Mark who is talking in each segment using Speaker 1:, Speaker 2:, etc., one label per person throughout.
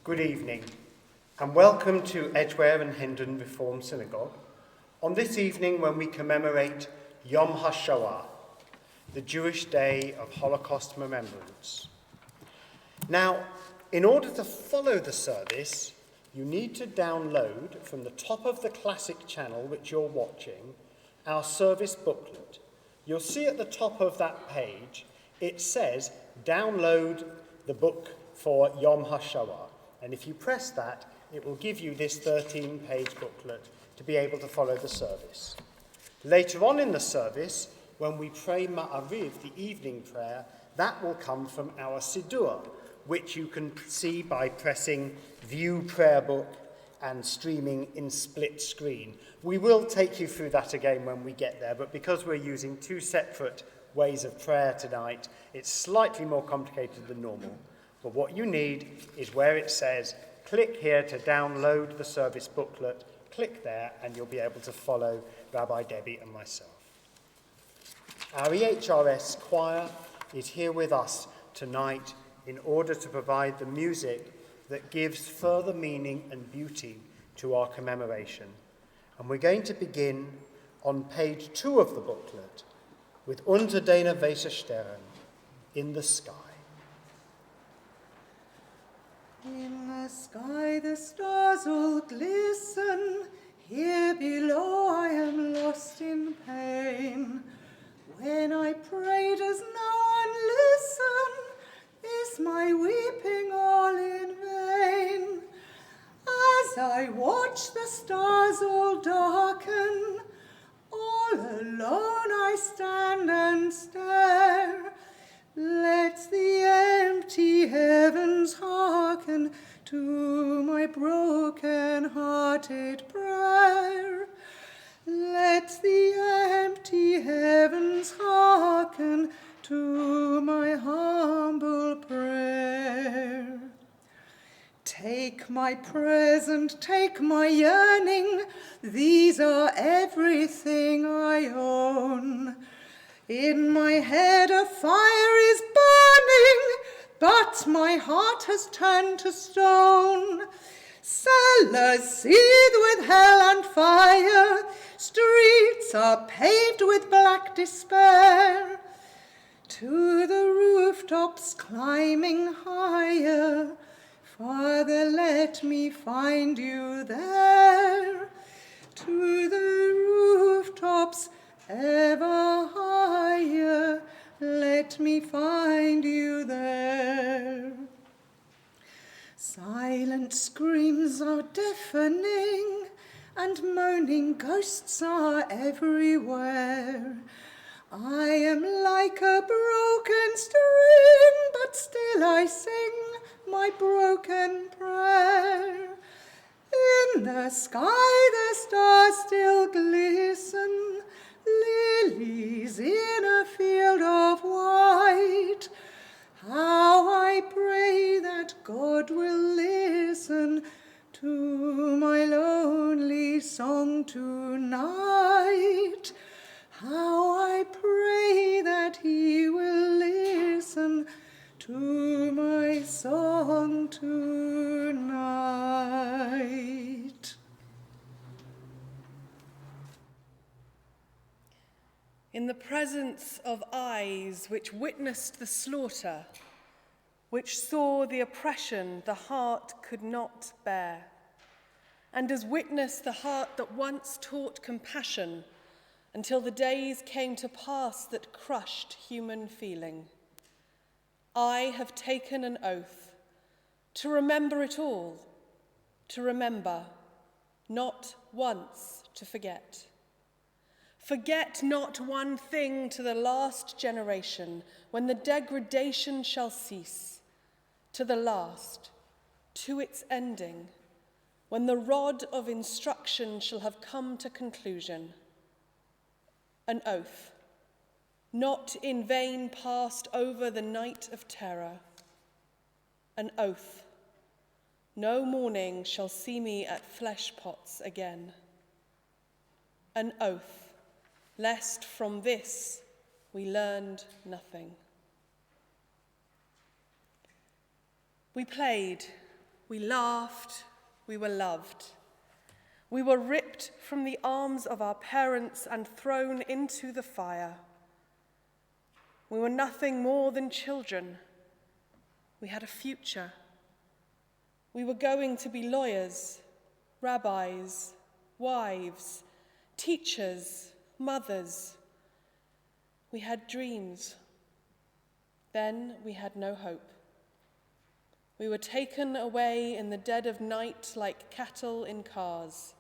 Speaker 1: Good evening, and welcome to Edgware and Hendon Reformed Synagogue on this evening when we commemorate Yom Hashoah, the Jewish Day of Holocaust Remembrance. Now, in order to follow the service, you need to download from the top of the classic channel which you're watching our service booklet. You'll see at the top of that page, it says, download the book for Yom Hashoah. And if you press that, it will give you this 13-page booklet to be able to follow the service. Later on in the service, when we pray Ma'ariv, the evening prayer, that will come from our Siddur, which you can see by pressing View Prayer Book and streaming in split screen. We will take you through that again when we get there, but because we're using two separate ways of prayer tonight, it's slightly more complicated than normal. But what you need is where it says, click here to download the service booklet, click there, and you'll be able to follow Rabbi Debbie and myself. Our EHRS choir is here with us tonight in order to provide the music that gives further meaning and beauty to our commemoration. And we're going to begin on page 2 of the booklet with Unter den weißen Sternen, in the sky.
Speaker 2: In the sky the stars all glisten, here below I am lost in pain. When I pray does no one listen, is my weeping all in vain? As I watch the stars all darken, all alone I stand and stare. Let the empty heavens hearken to my broken-hearted prayer. Let the empty heavens hearken to my humble prayer. Take my present, take my yearning, these are everything I own. In my head a fire is burning, but my heart has turned to stone. Cellars seethe with hell and fire, streets are paved with black despair. To the rooftops climbing higher, Father, let me find you there. To the rooftops ever higher, let me find you there. Silent screams are deafening, and moaning ghosts are everywhere. I am like a broken string, but still I sing my broken prayer. In the sky the stars still glisten, lilies in a field of white. How I pray that God will listen to my lonely song tonight. How I pray that he will listen to my song tonight.
Speaker 3: In the presence of eyes which witnessed the slaughter, which saw the oppression the heart could not bear, and as witnessed the heart that once taught compassion until the days came to pass that crushed human feeling, I have taken an oath to remember it all, to remember, not once to forget. Forget not one thing to the last generation, when the degradation shall cease, to the last, to its ending, when the rod of instruction shall have come to conclusion. An oath, not in vain passed over the night of terror. An oath, no morning shall see me at flesh pots again. An oath, lest from this we learned nothing. We played We laughed, we were loved. We were ripped from the arms of our parents and thrown into the fire. We were nothing more than children. We had a future. We were going to be lawyers, rabbis, wives, teachers, mothers. We had dreams. Then we had no hope. We were taken away in the dead of night like cattle in cars.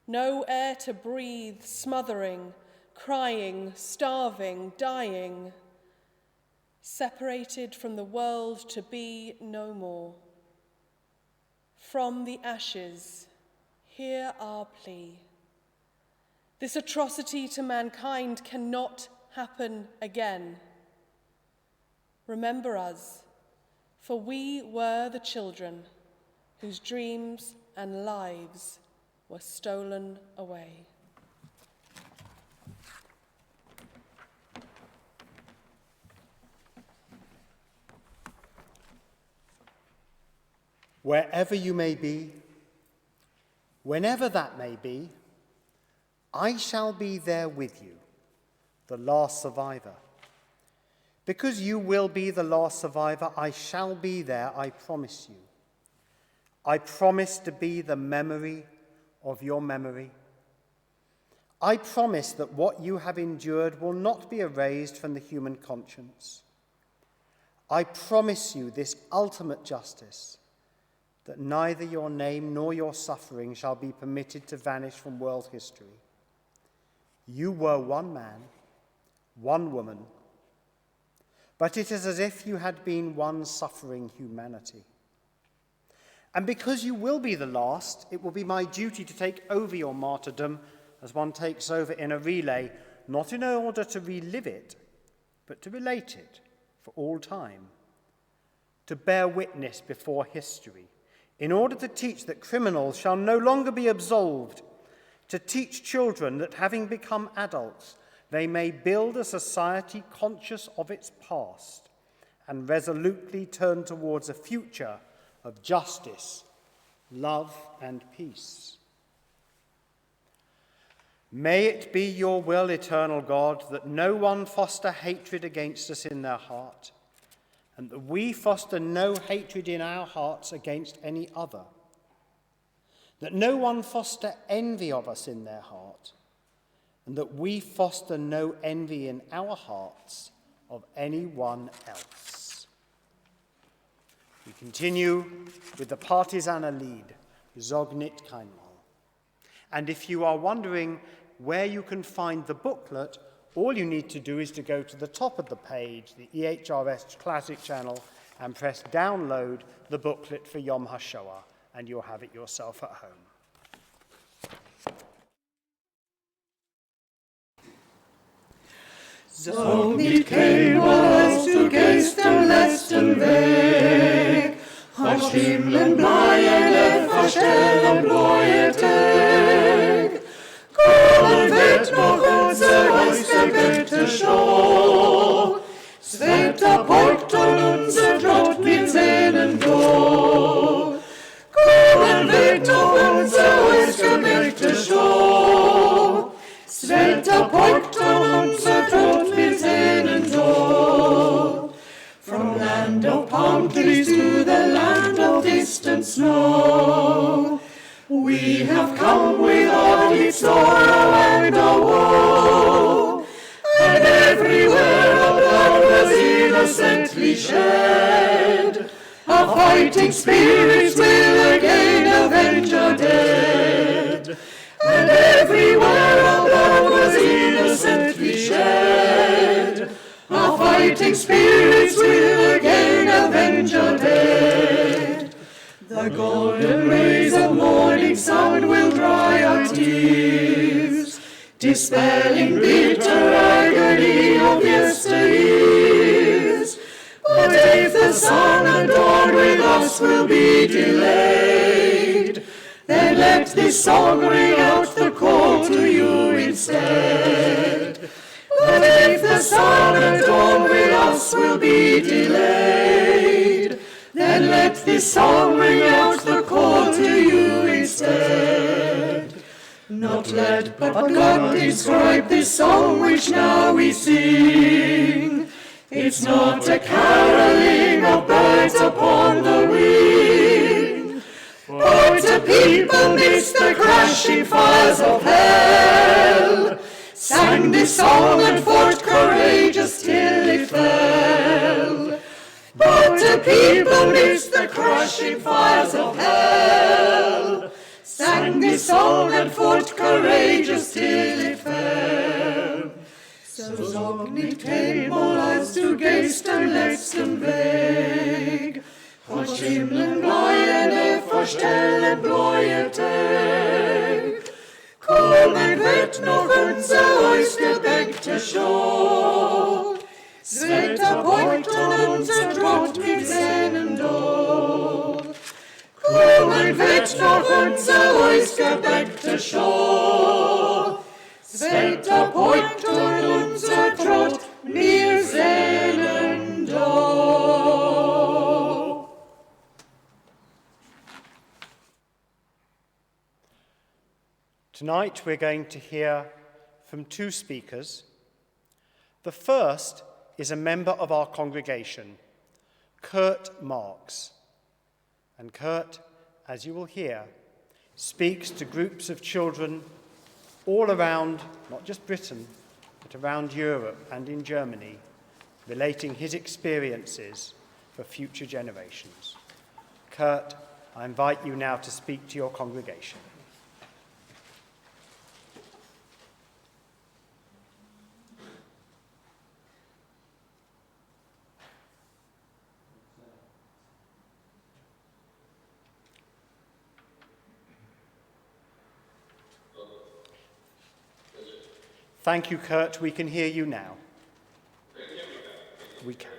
Speaker 3: No air to breathe, smothering, crying, starving, dying. Separated from the world to be no more. From the ashes, hear our plea. This atrocity to mankind cannot happen again. Remember us, for we were the children whose dreams and lives were stolen away.
Speaker 1: Wherever you may be, whenever that may be, I shall be there with you, the last survivor. Because you will be the last survivor, I shall be there, I promise you. I promise to be the memory of your memory. I promise that what you have endured will not be erased from the human conscience. I promise you this ultimate justice, that neither your name nor your suffering shall be permitted to vanish from world history. You were one man, one woman, but it is as if you had been one suffering humanity. And because you will be the last, it will be my duty to take over your martyrdom as one takes over in a relay, not in order to relive it, but to relate it for all time, to bear witness before history, in order to teach that criminals shall no longer be absolved, to teach children that having become adults, they may build a society conscious of its past and resolutely turn towards a future of justice, love, and peace. May it be your will, eternal God, that no one foster hatred against us in their heart, and that we foster no hatred in our hearts against any other, that no one foster envy of us in their heart, and that we foster no envy in our hearts of anyone else. We continue with the Partisana lead, Zognit Keinmal. And if you are wondering where you can find the booklet, all you need to do is to go to the top of the page, the EHRS Classic channel, and press download the booklet for Yom Hashoah, and you'll have it yourself at home.
Speaker 2: So mit Kälber zu gestern letzten Weg, hat Himmeln bleiende verstellen Bläuetig. Kommen wird noch unser Ausgebete schon, s Wetter beugt und unser Trott mit Sehnen go. Kommen wird noch unser Ausgebete schon, s Wetter beugt und unser Trott mit Sehnen go. From land of palm trees to the land of distant snow, we have come with all its sorrow and our woe, and everywhere a blood was innocently shed. Our fighting spirits will again avenge our dead, and everywhere a blood was innocently shed. Our fighting spirits will again avenge our dead. The golden rays of morning sun will dry our tears, dispelling bitter agony of yesteryears. But if the sun and dawn with us will be delayed, then let this song ring out the call to you instead. But if the sun and dawn with us will be delayed, then let let this song ring out the call to you instead. Not let but God describe this song which now we sing. It's not a caroling of birds upon the wing, but a people midst the crashing fires of hell sang this song and fought courageous till it fell. But a people midst the crashing fires of hell sang this song and fought courageous till it fell. So song it came all as du gehst am letzten Weg, von Himmeln bläue verstellen bläue Tag. Kommen wird noch unser ausgedeckte Schau, es wird erbeugt und unser Trott mit Sehnen do. Kommen wird noch unser ausgedeckte Schau, es wird erbeugt und unser Trott mit Sehnen do.
Speaker 1: Tonight we're going to hear from two speakers. The first is a member of our congregation, Kurt Marks. And Kurt, as you will hear, speaks to groups of children all around, not just Britain, but around Europe and in Germany, relating his experiences for future generations. Kurt, I invite you now to speak to your congregation. Thank you, Kurt. We can hear you now. We can.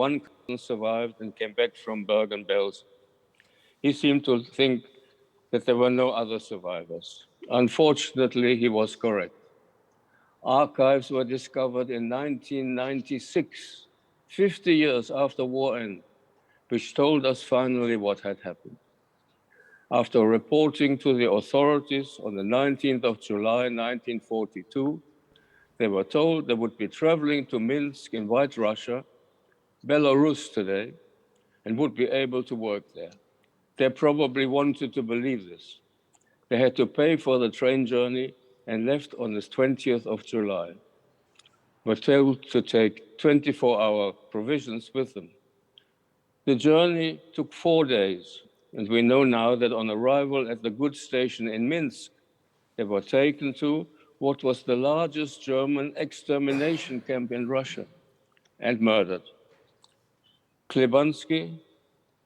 Speaker 4: one cousin survived and came back from Bergen-Belsen. He seemed to think that there were no other survivors. Unfortunately, he was correct. Archives were discovered in 1996, 50 years after war ended, which told us finally what had happened. After reporting to the authorities on the 19th of July 1942, they were told they would be traveling to Minsk in White Russia, Belarus today, and would be able to work there. They probably wanted to believe this. They had to pay for the train journey and left on the 20th of July. Were told to take 24-hour provisions with them. The journey took 4 days, and we know now that on arrival at the goods station in Minsk, they were taken to what was the largest German extermination camp in Russia and murdered. Klebansky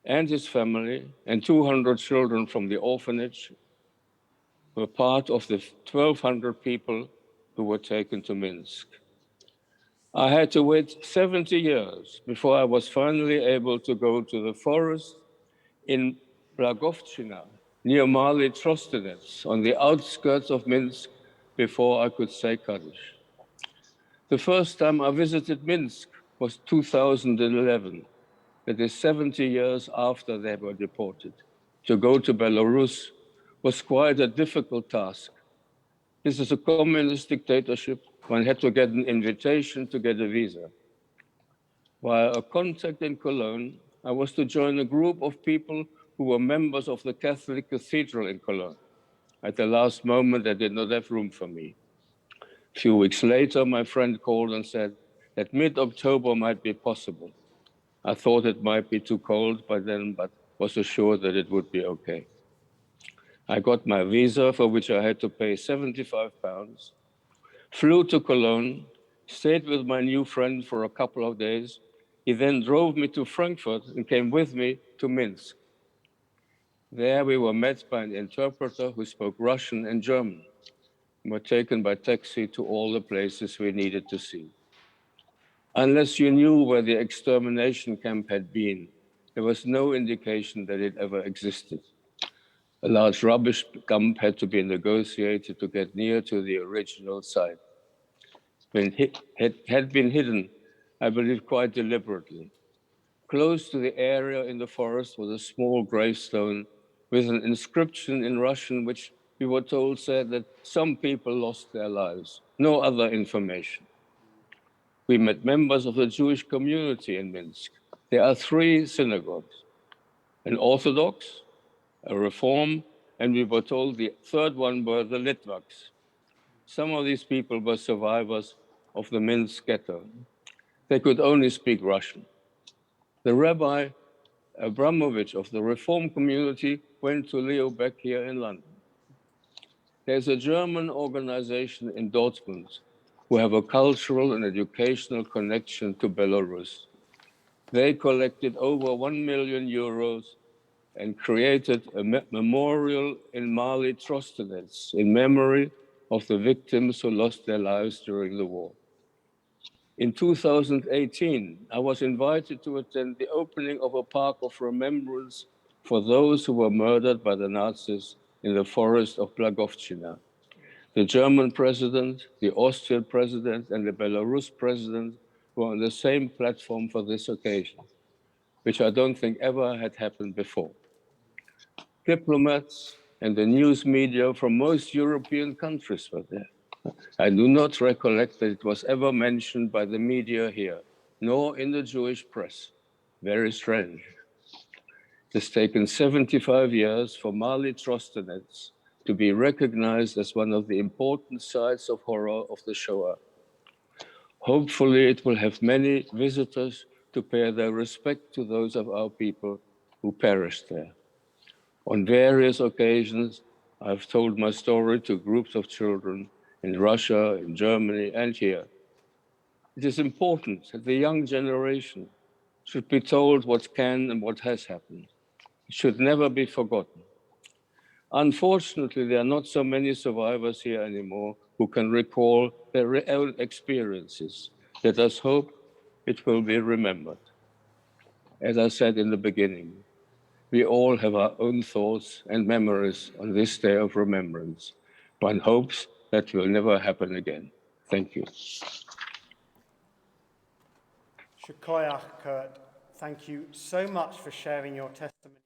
Speaker 4: and his family and 200 children from the orphanage were part of the 1,200 people who were taken to Minsk. I had to wait 70 years before I was finally able to go to the forest in Blagovchina, near Mali Trostenets, on the outskirts of Minsk, before I could say Kaddish. The first time I visited Minsk was 2011. That is 70 years after they were deported. To go to Belarus was quite a difficult task. This is a communist dictatorship. One had to get an invitation to get a visa. Via a contact in Cologne, I was to join a group of people who were members of the Catholic Cathedral in Cologne. At the last moment, they did not have room for me. A few weeks later, my friend called and said that mid-October might be possible. I thought it might be too cold by then, but was assured that it would be okay. I got my visa, for which I had to pay 75 pounds, flew to Cologne, stayed with my new friend for a couple of days. He then drove me to Frankfurt and came with me to Minsk. There we were met by an interpreter who spoke Russian and German, and were taken by taxi to all the places we needed to see. Unless you knew where the extermination camp had been, there was no indication that it ever existed. A large rubbish dump had to be negotiated to get near to the original site. It had been hidden, I believe, quite deliberately. Close to the area in the forest was a small gravestone with an inscription in Russian, which we were told said that some people lost their lives. No other information. We met members of the Jewish community in Minsk. There are 3 synagogues, an Orthodox, a Reform, and we were told the third one were the Litvaks. Some of these people were survivors of the Minsk ghetto. They could only speak Russian. The Rabbi Abramovich of the Reform community went to Leo Beck here in London. There's a German organization in Dortmund who have a cultural and educational connection to Belarus. They collected over 1 million euros and created a memorial in Mali Trostenets in memory of the victims who lost their lives during the war. In 2018, I was invited to attend the opening of a park of remembrance for those who were murdered by the Nazis in the forest of Blagovchina. The German president, the Austrian president, and the Belarus president were on the same platform for this occasion, which I don't think ever had happened before. Diplomats and the news media from most European countries were there. I do not recollect that it was ever mentioned by the media here, nor in the Jewish press. Very strange. It has taken 75 years for Mali Trostenets to be recognized as one of the important sites of horror of the Shoah. Hopefully, it will have many visitors to pay their respect to those of our people who perished there. On various occasions, I've told my story to groups of children in Russia, in Germany, and here. It is important that the young generation should be told what can and what has happened. It should never be forgotten. Unfortunately, there are not so many survivors here anymore who can recall their own experiences. Let us hope it will be remembered. as I said in the beginning, we all have our own thoughts and memories on this day of remembrance. One hopes that will never happen again. Thank you.
Speaker 1: Shkoyach, Kurt. Thank you so much for sharing your testimony.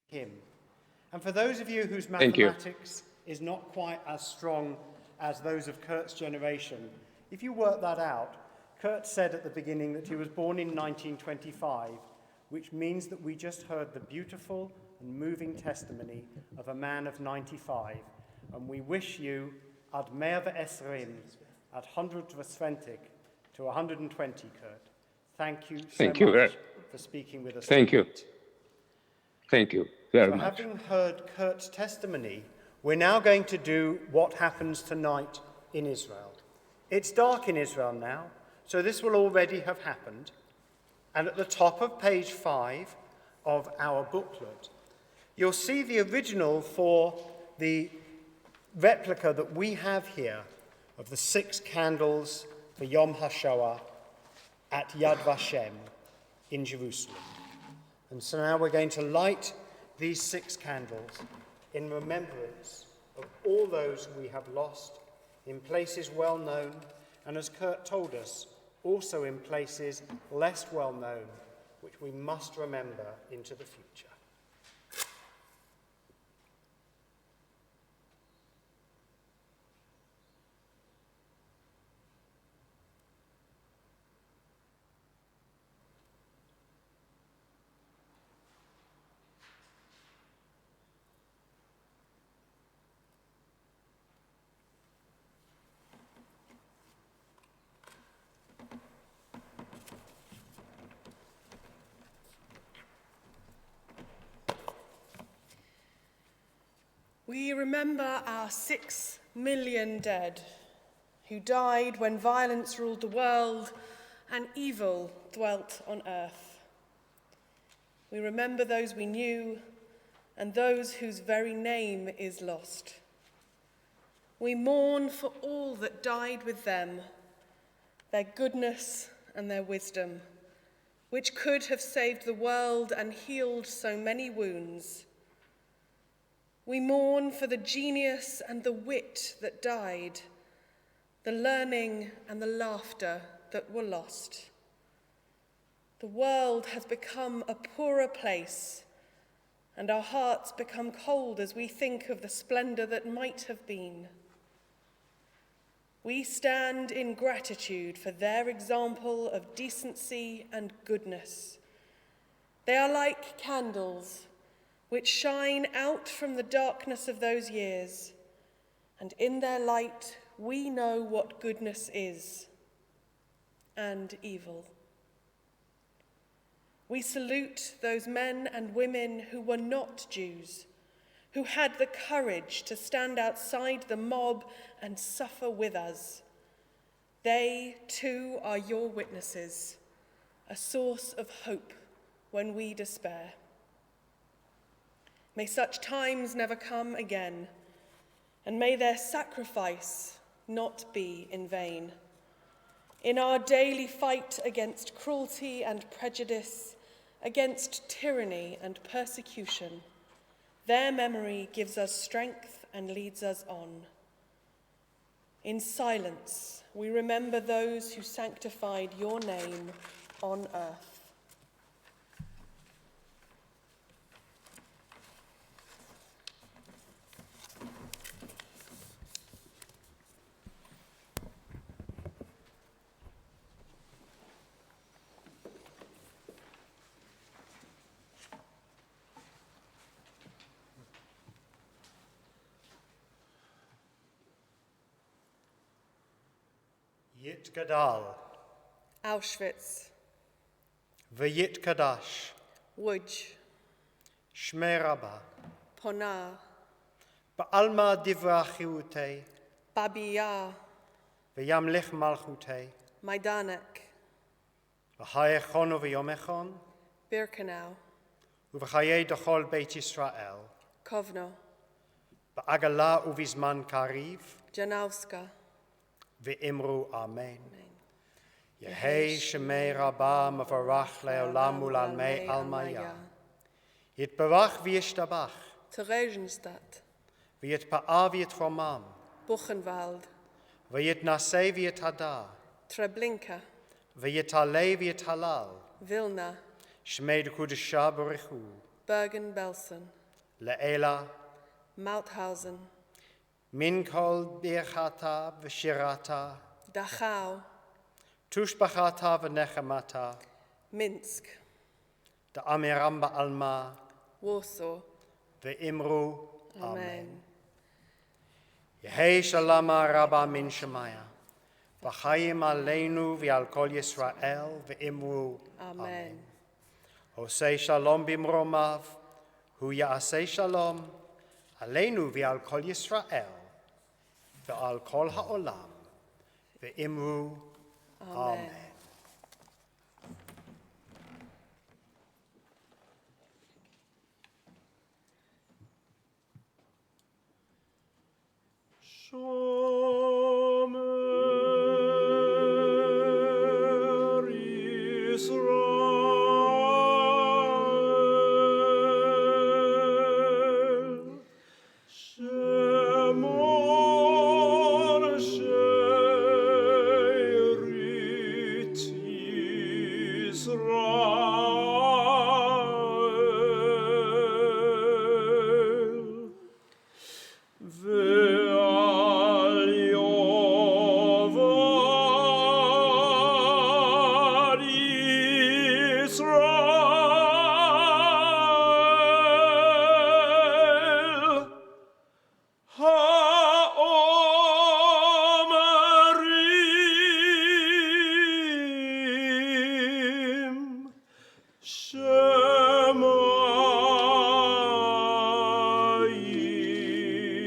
Speaker 1: Him. And for those of you whose
Speaker 4: Thank you.
Speaker 1: mathematics is not quite as strong as those of Kurt's generation, if you work that out, Kurt said at the beginning that he was born in 1925, which means that we just heard the beautiful and moving testimony of a man of 95. And we wish you ad 120, ad 120 to 120, Kurt. Thank you so much for speaking with us
Speaker 4: Thank
Speaker 1: tonight.
Speaker 4: you. Thank you very
Speaker 1: So
Speaker 4: much.
Speaker 1: having heard Kurt's testimony, we're now going to do what happens tonight in Israel. It's dark in Israel now, so this will already have happened. And at the top of page 5 of our booklet, you'll see the original for the replica that we have here of the 6 candles for Yom Hashoah at Yad Vashem in Jerusalem. And so now we're going to light these 6 candles in remembrance of all those we have lost in places well known, and as Kurt told us, also in places less well known, which we must remember into the future.
Speaker 3: We remember our 6 million dead who died when violence ruled the world and evil dwelt on earth. We remember those we knew and those whose very name is lost. We mourn for all that died with them, their goodness and their wisdom, which could have saved the world and healed so many wounds. We mourn for the genius and the wit that died, the learning and the laughter that were lost. The world has become a poorer place, and our hearts become cold as we think of the splendor that might have been. We stand in gratitude for their example of decency and goodness. They are like candles which shine out from the darkness of those years, and in their light we know what goodness is and evil. We salute those men and women who were not Jews, who had the courage to stand outside the mob and suffer with us. They too are your witnesses, a source of hope when we despair. May such times never come again, and may their sacrifice not be in vain. In our daily fight against cruelty and prejudice, against tyranny and persecution, their memory gives us strength and leads us on. In silence, we remember those who sanctified your name on earth.
Speaker 1: Yitgadal,
Speaker 3: Auschwitz,
Speaker 1: V'yitkadash,
Speaker 3: Łódź,
Speaker 1: Shmei Rabbah,
Speaker 3: Pona,
Speaker 1: Ba'alma divra chiutei,
Speaker 3: Babi Yar,
Speaker 1: V'yamlich malchutei,
Speaker 3: Majdanek,
Speaker 1: V'hayechon u'v'yomechon,
Speaker 3: Birkenau,
Speaker 1: Uvchaye dechol Beit Yisrael,
Speaker 3: Kovno,
Speaker 1: Ba'agala uvizman kariv,
Speaker 3: Janowska,
Speaker 1: ve'imru Amen. Yehei Shemei Rabbah Mavarach Leolam Ulalmei Almaya. Yitbarach v'yishtabach,
Speaker 3: Theresienstadt,
Speaker 1: v'yitpa'ah v'yitromam,
Speaker 3: Buchenwald,
Speaker 1: v'yitnaseh v'yithada,
Speaker 3: Treblinka,
Speaker 1: v'yitaleh v'yithalal,
Speaker 3: Vilna,
Speaker 1: Shmei Dekudesha Baruchu,
Speaker 3: Bergen-Belsen,
Speaker 1: Le'ela,
Speaker 3: Mauthausen,
Speaker 1: Min kol birchata v'shirata,
Speaker 3: Dachau,
Speaker 1: Tushbachata v'nechemata,
Speaker 3: Minsk,
Speaker 1: Da Amiram ba'alma,
Speaker 3: Warsaw.
Speaker 1: ve'imru Amen.
Speaker 3: Amen.
Speaker 1: Yehei Shalama Rabba min Shemaya, v'chayim aleinu v'al kol Yisrael ve'imru
Speaker 3: Amen.
Speaker 1: Hosei Shalom bimromav, hu ya'asei Shalom, aleinu v'al kol Yisrael, ve'al kol ha'olam, ve'imru Amen.
Speaker 2: Shomer Yisrael, Shemor She'erit Yisrael, Ve'al Yovad Yisrael, Ha'omerim, Shema Yisrael.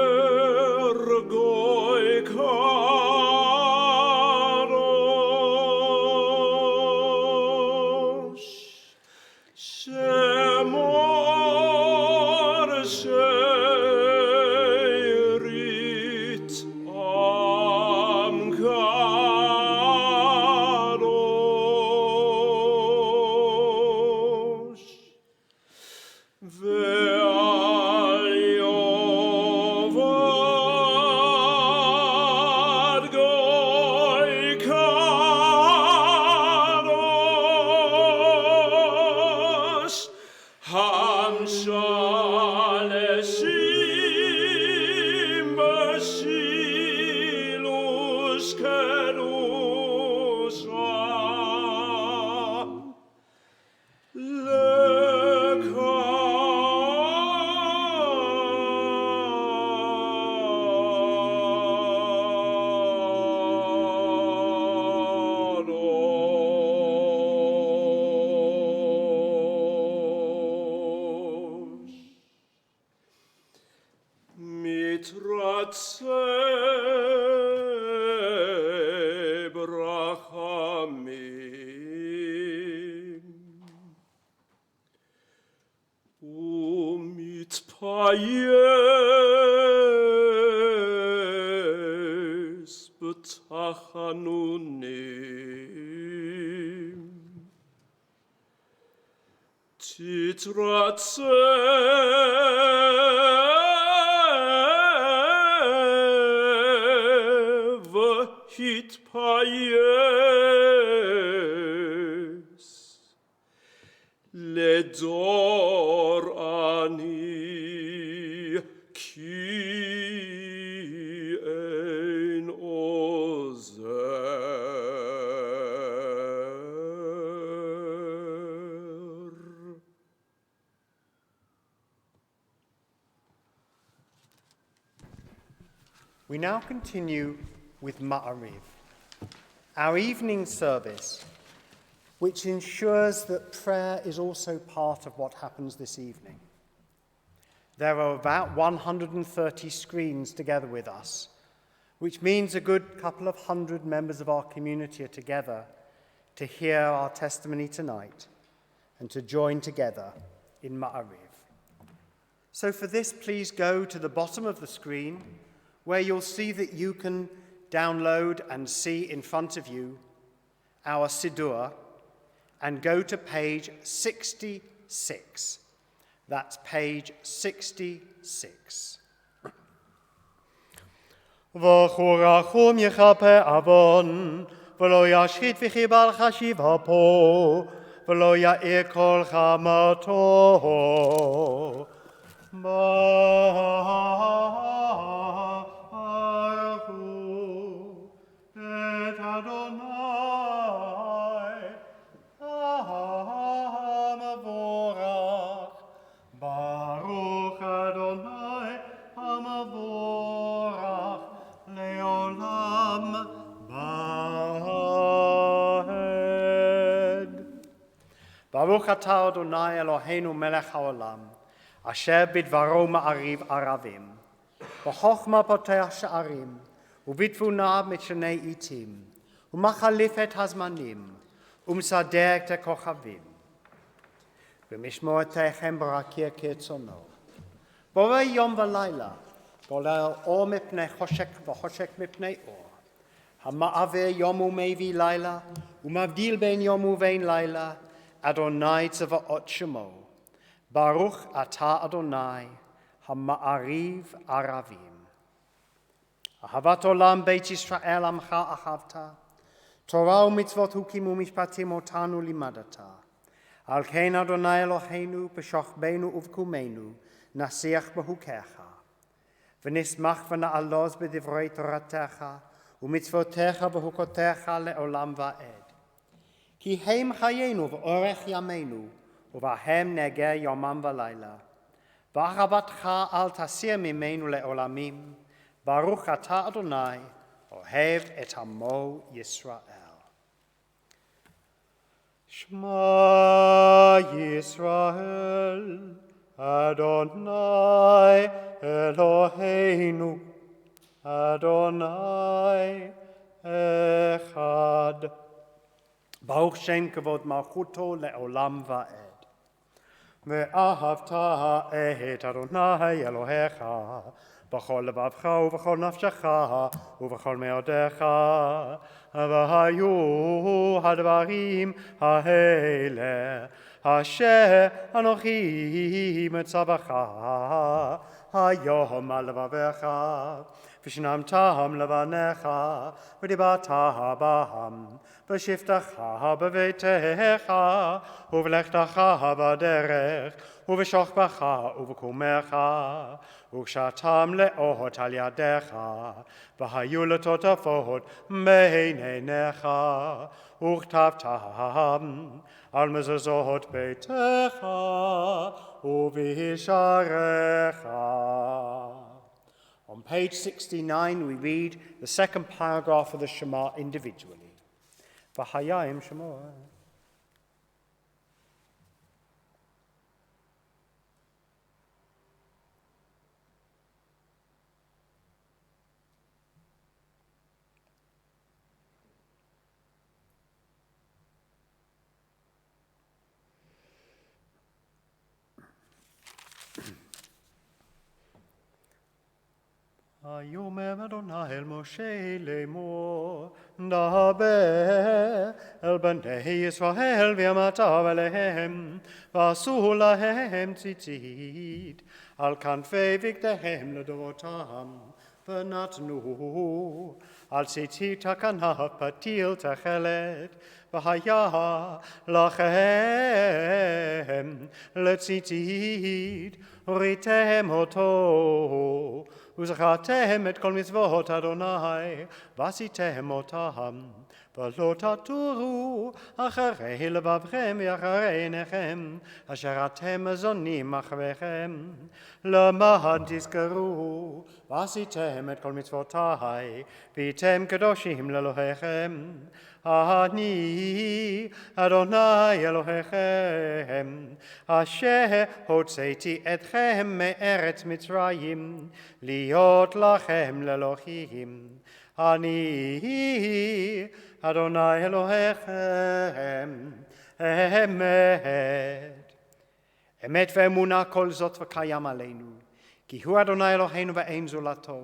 Speaker 2: Shomer goy kadosh, Shemor she'erit am kadosh, Ve'al Yovad goy kadosh, Hamshaleshim b'shilush kedusha, Mitratzeh brachamim. תתפייס בתחנונים, תתרצה והתפייס, לדור אני כי אין עוזר.
Speaker 1: We now continue with Ma'ariv, our evening service, which ensures that prayer is also part of what happens this evening. There are about 130 screens together with us, which means a good couple of hundred members of our community are together to hear our testimony tonight and to join together in Ma'ariv. So for this, please go to the bottom of the screen where you'll see that you can download and see in front of you our Siddur and go to page 66. That's page 66.
Speaker 5: וחורחום יכפה עוון, ולא ישחית וחיבל חשיב אפו, ולא יאיר כל חמתו. ברכו את אדוני, המבורך. ברוך אדוני המבורך לעולם ועד. ברוך אתה אדוני אלוהינו מלך העולם, אשר בדברו מעריב ערבים, בחוכמה פותח שערים, ובתבונה משנה עיתים, ומחליף את הזמנים, ומסדר את הכוכבים. ומשמורתכם ברקיע כרצונו. בורא יום ולילה, גולל אור מפני חושך וחושך מפני אור. המעביר יום ומביא לילה, ומבדיל בין יום ובין לילה, אדוני צבאות שמו. ברוך אתה אדוני, המעריב ערבים. אהבת עולם בית ישראל עמך אהבת, תורה ומצוות חוקים ומשפטים אותנו לימדת. על כן אדוני אלוהינו בשוכבנו ובקומנו נשיח בחוקיך, ונשמח ונעלוז בדברי תורתך ומצוותיך וחוקותיך לעולם ועד. כי הם חיינו ואורך ימינו, ובהם נגע יומם ולילה. ואהבתך אל תסיר ממנו לעולמים, ברוך אתה אדוני, אוהב את עמו ישראל. שמע ישראל, אדוני אלוהינו, אדוני אחד. ברוך שם כבוד מלכותו לעולם ועד. ואהבת את אדוני אלוהיך בכל לבבך ובכל נפשך ובכל מאודיך, והיו הדברים האלה אשר אנוכי מצווך היום על לבביך, ושנמתם לבניך, ודיברת בם, בשבתך בביתך, ובלכתך בדרך, ובשוכבך ובקומך, וכשאתם לאות על ידיך, והיו לטוטפות בין עיניך, וכתבתם על מזוזות ביתך ובשעריך. On page 69, we read the second paragraph of the Shema individually. V'hayayim Shema. ויאמר אדוני אל משה לאמור, דבר אל בני ישראל ואמרת אליהם, ועשו להם ציצית על כנפי בגדיהם לדורותם, ונתנו על ציצית הכנף פתיל תכלת, והיה לכם לציצית, וראיתם אותו, וזכרתם את כל מצוות אדוני, ועשיתם אותם, ולא תטורו אחרי לבבכם ואחרי עיניכם, אשר אתם זונים אחריכם, למען תזכרו, ועשיתם את כל מצוותי, והייתם קדושים לאלוהיכם. אני אדוני אלוהיכם, אשר הוצאתי אתכם מארץ מצרים, להיות לכם לאלוהים. אני אדוני אלוהיכם, אמת. אמת ואמונה כל זאת וקיים עלינו, כי הוא אדוני אלוהינו ואין זולתו,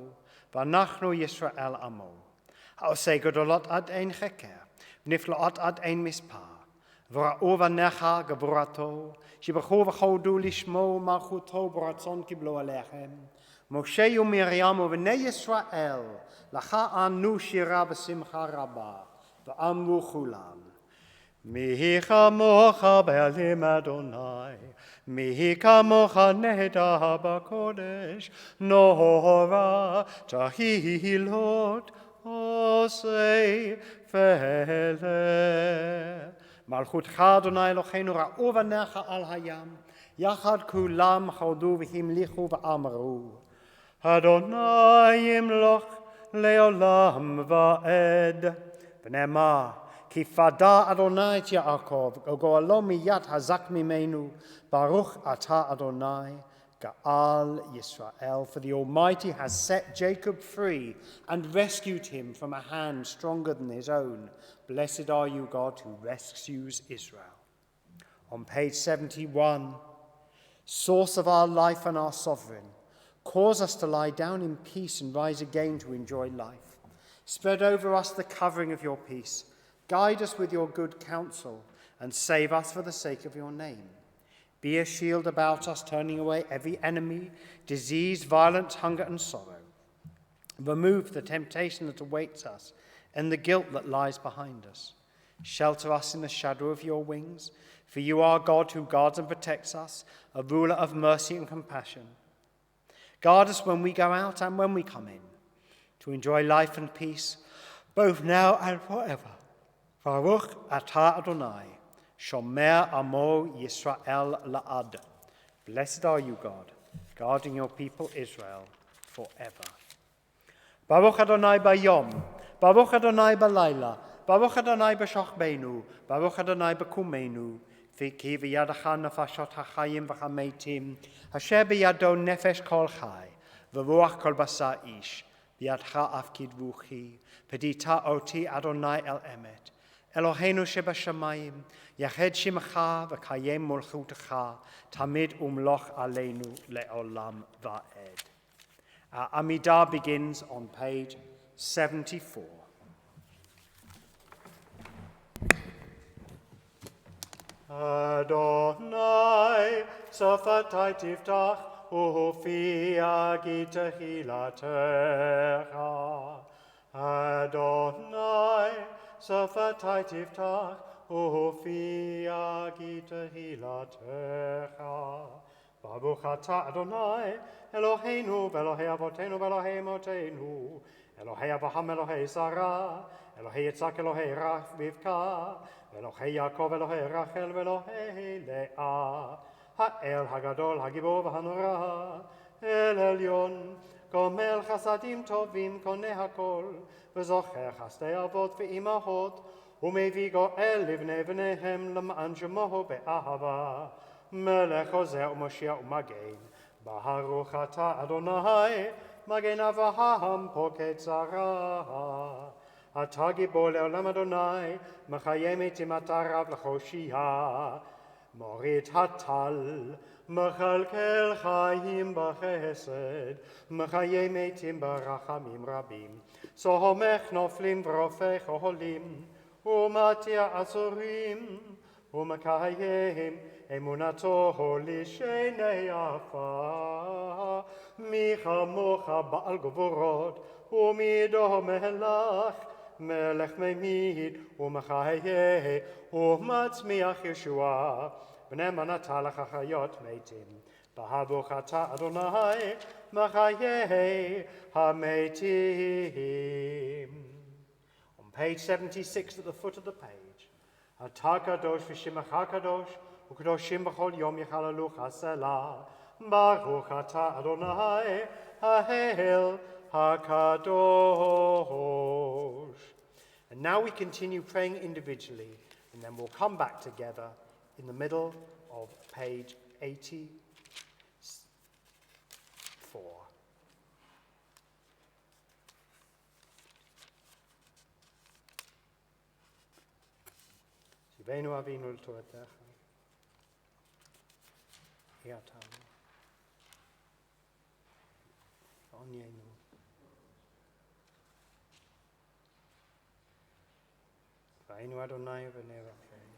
Speaker 5: ואנחנו ישראל עמו. העושה גדולות עד אין חקר, ונפלאות עד אין מספר, וראו בניך גבורתו, שבחו וחודו לשמו מלכותו ברצון קיבלו עליכם. משה ומרים ובני ישראל, לך ענו שירה בשמחה רבה, ואמרו כולם, מי כמוך בעלים אדוני, מי כמוך נהדר בקודש, נורא תהילות עושה פלא. מלכותך אדוני אלוהינו ראו בניך על הים, יחד כולם חרדו והמליכו ואמרו, אדוני ימלוך לעולם ועד. ונאמר, כי פדה אדוני את יעקב, וגואלו מיד הזק ממנו, ברוך אתה אדוני, Ga'al Yisrael, for the Almighty has set Jacob free and rescued him from a hand stronger than his own. Blessed are you, God, who rescues Israel. On page 71, source of our life and our sovereign, cause us to lie down in peace and rise again to enjoy life. Spread over us the covering of your peace. Guide us with your good counsel and save us for the sake of your name. Be a shield about us, turning away every enemy, disease, violence, hunger, and sorrow. Remove the temptation that awaits us and the guilt that lies behind us. Shelter us in the shadow of your wings, for you are God who guards and protects us, a ruler of mercy and compassion. Guard us when we go out and when we come in, to enjoy life and peace, both now and forever. Baruch atah Adonai. Shomer amo Yisrael la'ad. Blessed are you, God, guarding your people Israel forever. Baruch Adonai bayom, Baruch Adonai balayla, Baruch Adonai b'shachbenu, Baruch Adonai b'kumenu, ki v'yadacha nefashot hachayim v'chametim, asher b'yado nefesh kol chai, v'ruach kol basar ish, b'yadcha af kidvuchi, pedita oti Adonai el emet. Eloheinu שבשמיים, יחד שמך וקיים מלכותך, תמיד ומלוך עלינו לעולם ועד. Our Amidah begins on page 74. Adonai, softai tiftach, ufiya gitehilatacha. Adonai, Safatai tiftach, ufiya gitehilatacha. Baruch atah Adonai, Eloheinu, Elohei avotenu, Elohei emotenu, Elohei Avraham, Elohei Sarah, Elohei Yitzhak, Elohei Rivka, Elohei Yaakov, Elohei Rachel, Elohei Leah, Ha'el Hagadol, Hagibor v'Hanora, El Elyon, גומל חסדים טובים קונה הכל, וזוכר חסדי אבות ואימהות, ומביא גואל לבני בניהם למען שמו באהבה. מלך עוזר ומושיע ומגן, ברוך אתה אדוני, מגן אברהם פוקד שרה. אתה גיבור לעולם אדוני, מחיה מתים אתה רב להושיע. מוריד הטל, מכלכל חיים בחסד, מחיי מתים ברחמים רבים, סומך נופלים ורופך עולים, ומתיע עצורים, ומקיים אמונתו לשני עפר. מי כמוך בעל גבורות, ומידו מלך, מלך ממית ומחיה, ומצמיח ישועה, בני מנתה לך חיות מתים. ברוך אתה אדוני מחיי המתים. On page 76 at the foot of the page, אתה קדוש ושמך קדוש, וקדושים בכל יום יחללוך הסלע. ברוך אתה אדוני האל HaKadosh. And now we continue praying individually, and then we'll come back together in the middle of page 84. Shivenu Avinu l'Toratecha, Yatanu, Onyenu. V'ainu Adonai v'nei Rachel.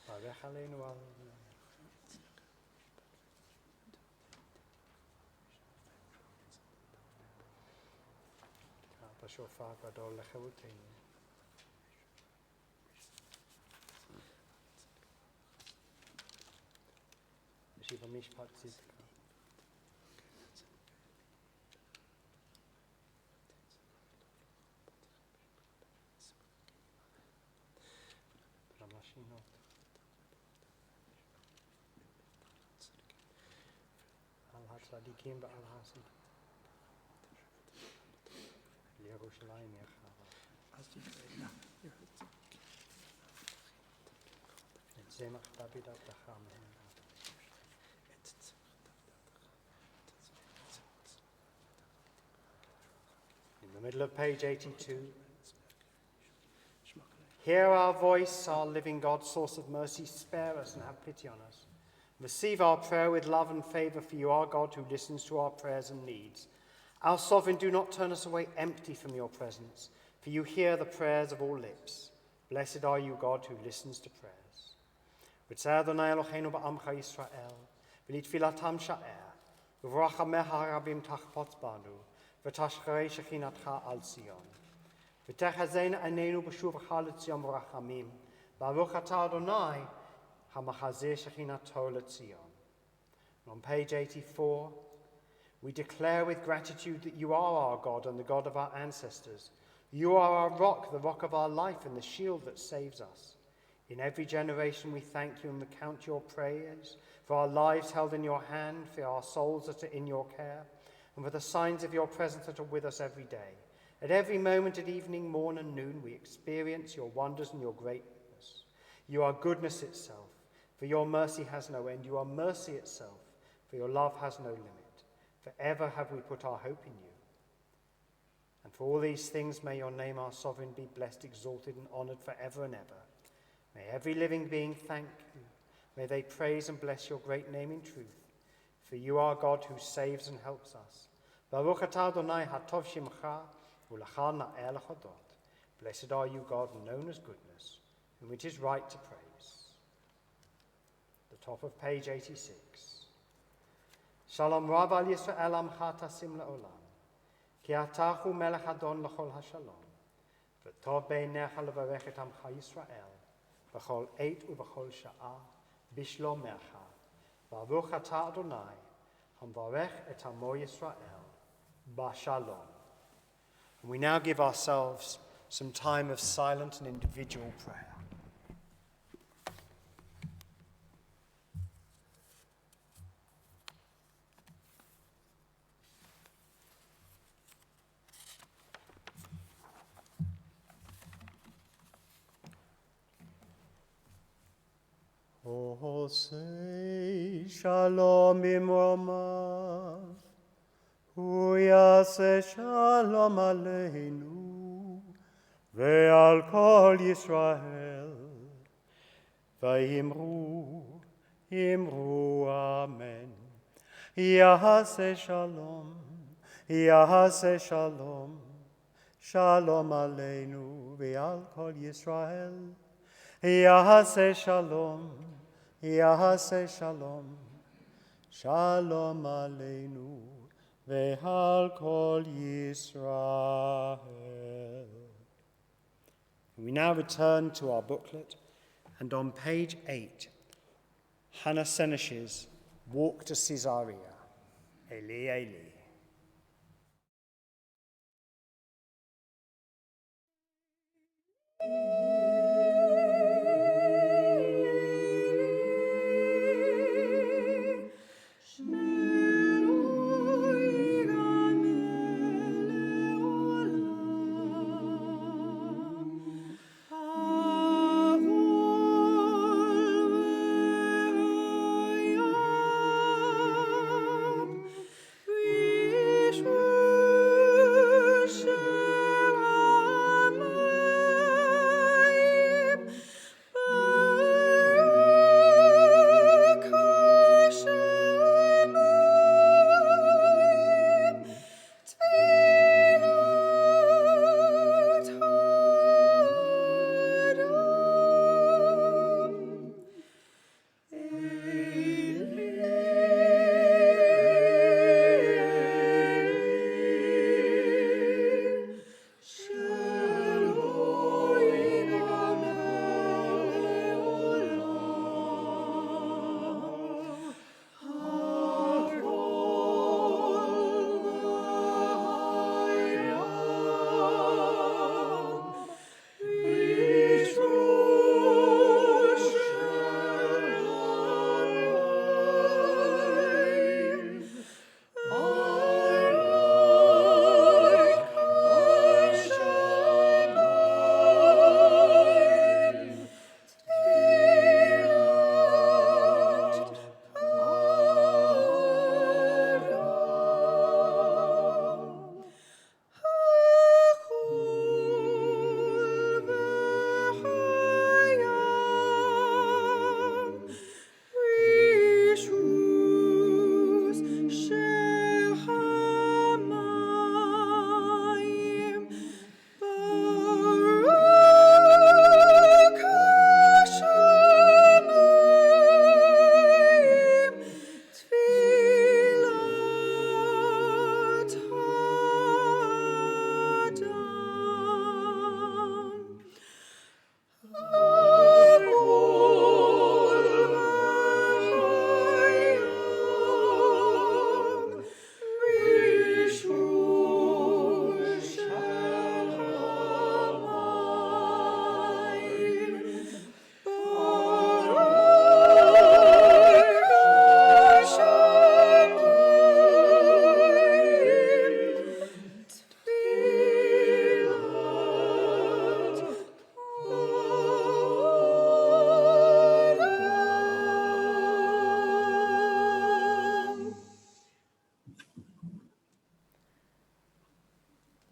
Speaker 5: V'avech aleinu al בשופר גדול לחירותנו. בשיב המשפט צדקה. למשינות. על הצדיקים ועל הסים. לירושלים יחרה. את צמח דוד עבדך מהם. In the middle of page 82, hear our voice, our living God, source of mercy, spare us and have pity on us. Receive our prayer with love and favor, for you are God who listens to our prayers and needs. Our sovereign, do not turn us away empty from your presence, for you hear the prayers of all lips. Blessed are you, God, who listens to prayers. Ritzeh Adonai Eloheinu ba'amcha Yisrael, v'nitfilatam sha'er, v'vrachamecha harabim tachpot banu, v'tashcharei shechinatcha al Zion. V'techazena einenu b'shuvcha l'Tzion v'rachamim, baruch atah Adonai, hamachazeh shechinato l'Tzion. On page 84, we declare with gratitude that you are our God and the God of our ancestors. You are our rock, the rock of our life, and the shield that saves us. In every generation we thank you and recount your praise, for our lives held in your hand, for our souls that are in your care, and for the signs of your presence that are with us every day. At every moment, at evening, morn, and noon, we experience your wonders and your greatness. You are goodness itself, for your mercy has no end. You are mercy itself, for your love has no limit. Forever have we put our hope in you. And for all these things, may your name, our sovereign, be blessed, exalted, and honored forever and ever. May every living being thank you. May they praise and bless your great name in truth. For you are God who saves and helps us. Baruch atah Adonai hatov shimcha, u'lecha na'eh lechodot. Blessed are you, God, known as goodness, whom it is right to praise. The top of page 86. Shalom Rav al Yisrael amcha tasim le'olam, ki atah hu melech adon l'chol hashalom, v'tov beinecha levarech et amcha Yisrael, v'chol eit u'v'chol sha'a, bishlomecha, baruch atah Adonai, hamvarech et amo Yisrael, b'shalom. And we now give ourselves some time of silent and individual prayer. Oh, say shalom b'mromav, hu yaseh shalom aleinu, ve'al kol Yisrael, Vayimru, Imru, Amen. Yahase Shalom, Yahase Shalom, Shalom Aleinu ve'al kol Yisrael. Yahase Shalom, Yahase Shalom, Shalom Aleinu ve'al kol Yisrael. We now return to our booklet, and on page 8, Hannah Senesh's Walk to Caesarea. Eli, Eli.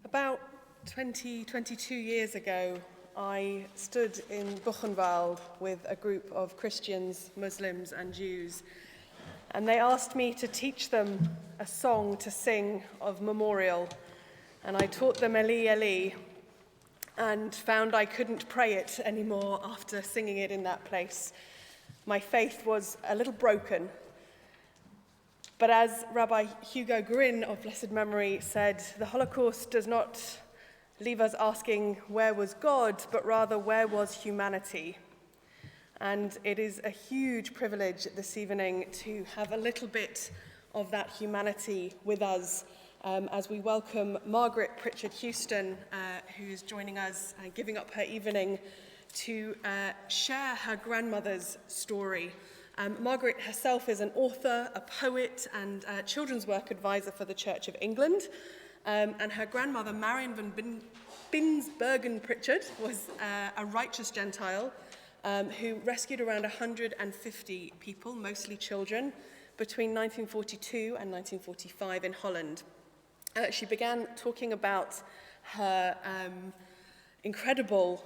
Speaker 3: About 22 years ago, I stood in Buchenwald with a group of Christians, Muslims, and Jews, and they asked me to teach them a song to sing of memorial. And I taught them Eli, Eli, and found I couldn't pray it anymore after singing it in that place. My faith was a little broken. But as Rabbi Hugo Grin of blessed memory said, the Holocaust does not leave us asking where was God, but rather where was humanity? And it is a huge privilege this evening to have a little bit of that humanity with us as we welcome Margaret Pritchard Houston, who is joining us and giving up her evening to share her grandmother's story. Margaret herself is an author, a poet, and a children's work advisor for the Church of England. And her grandmother, Marion van Binsbergen Pritchard, was a righteous Gentile who rescued around 150 people, mostly children, between 1942 and 1945 in Holland. She began talking about her incredible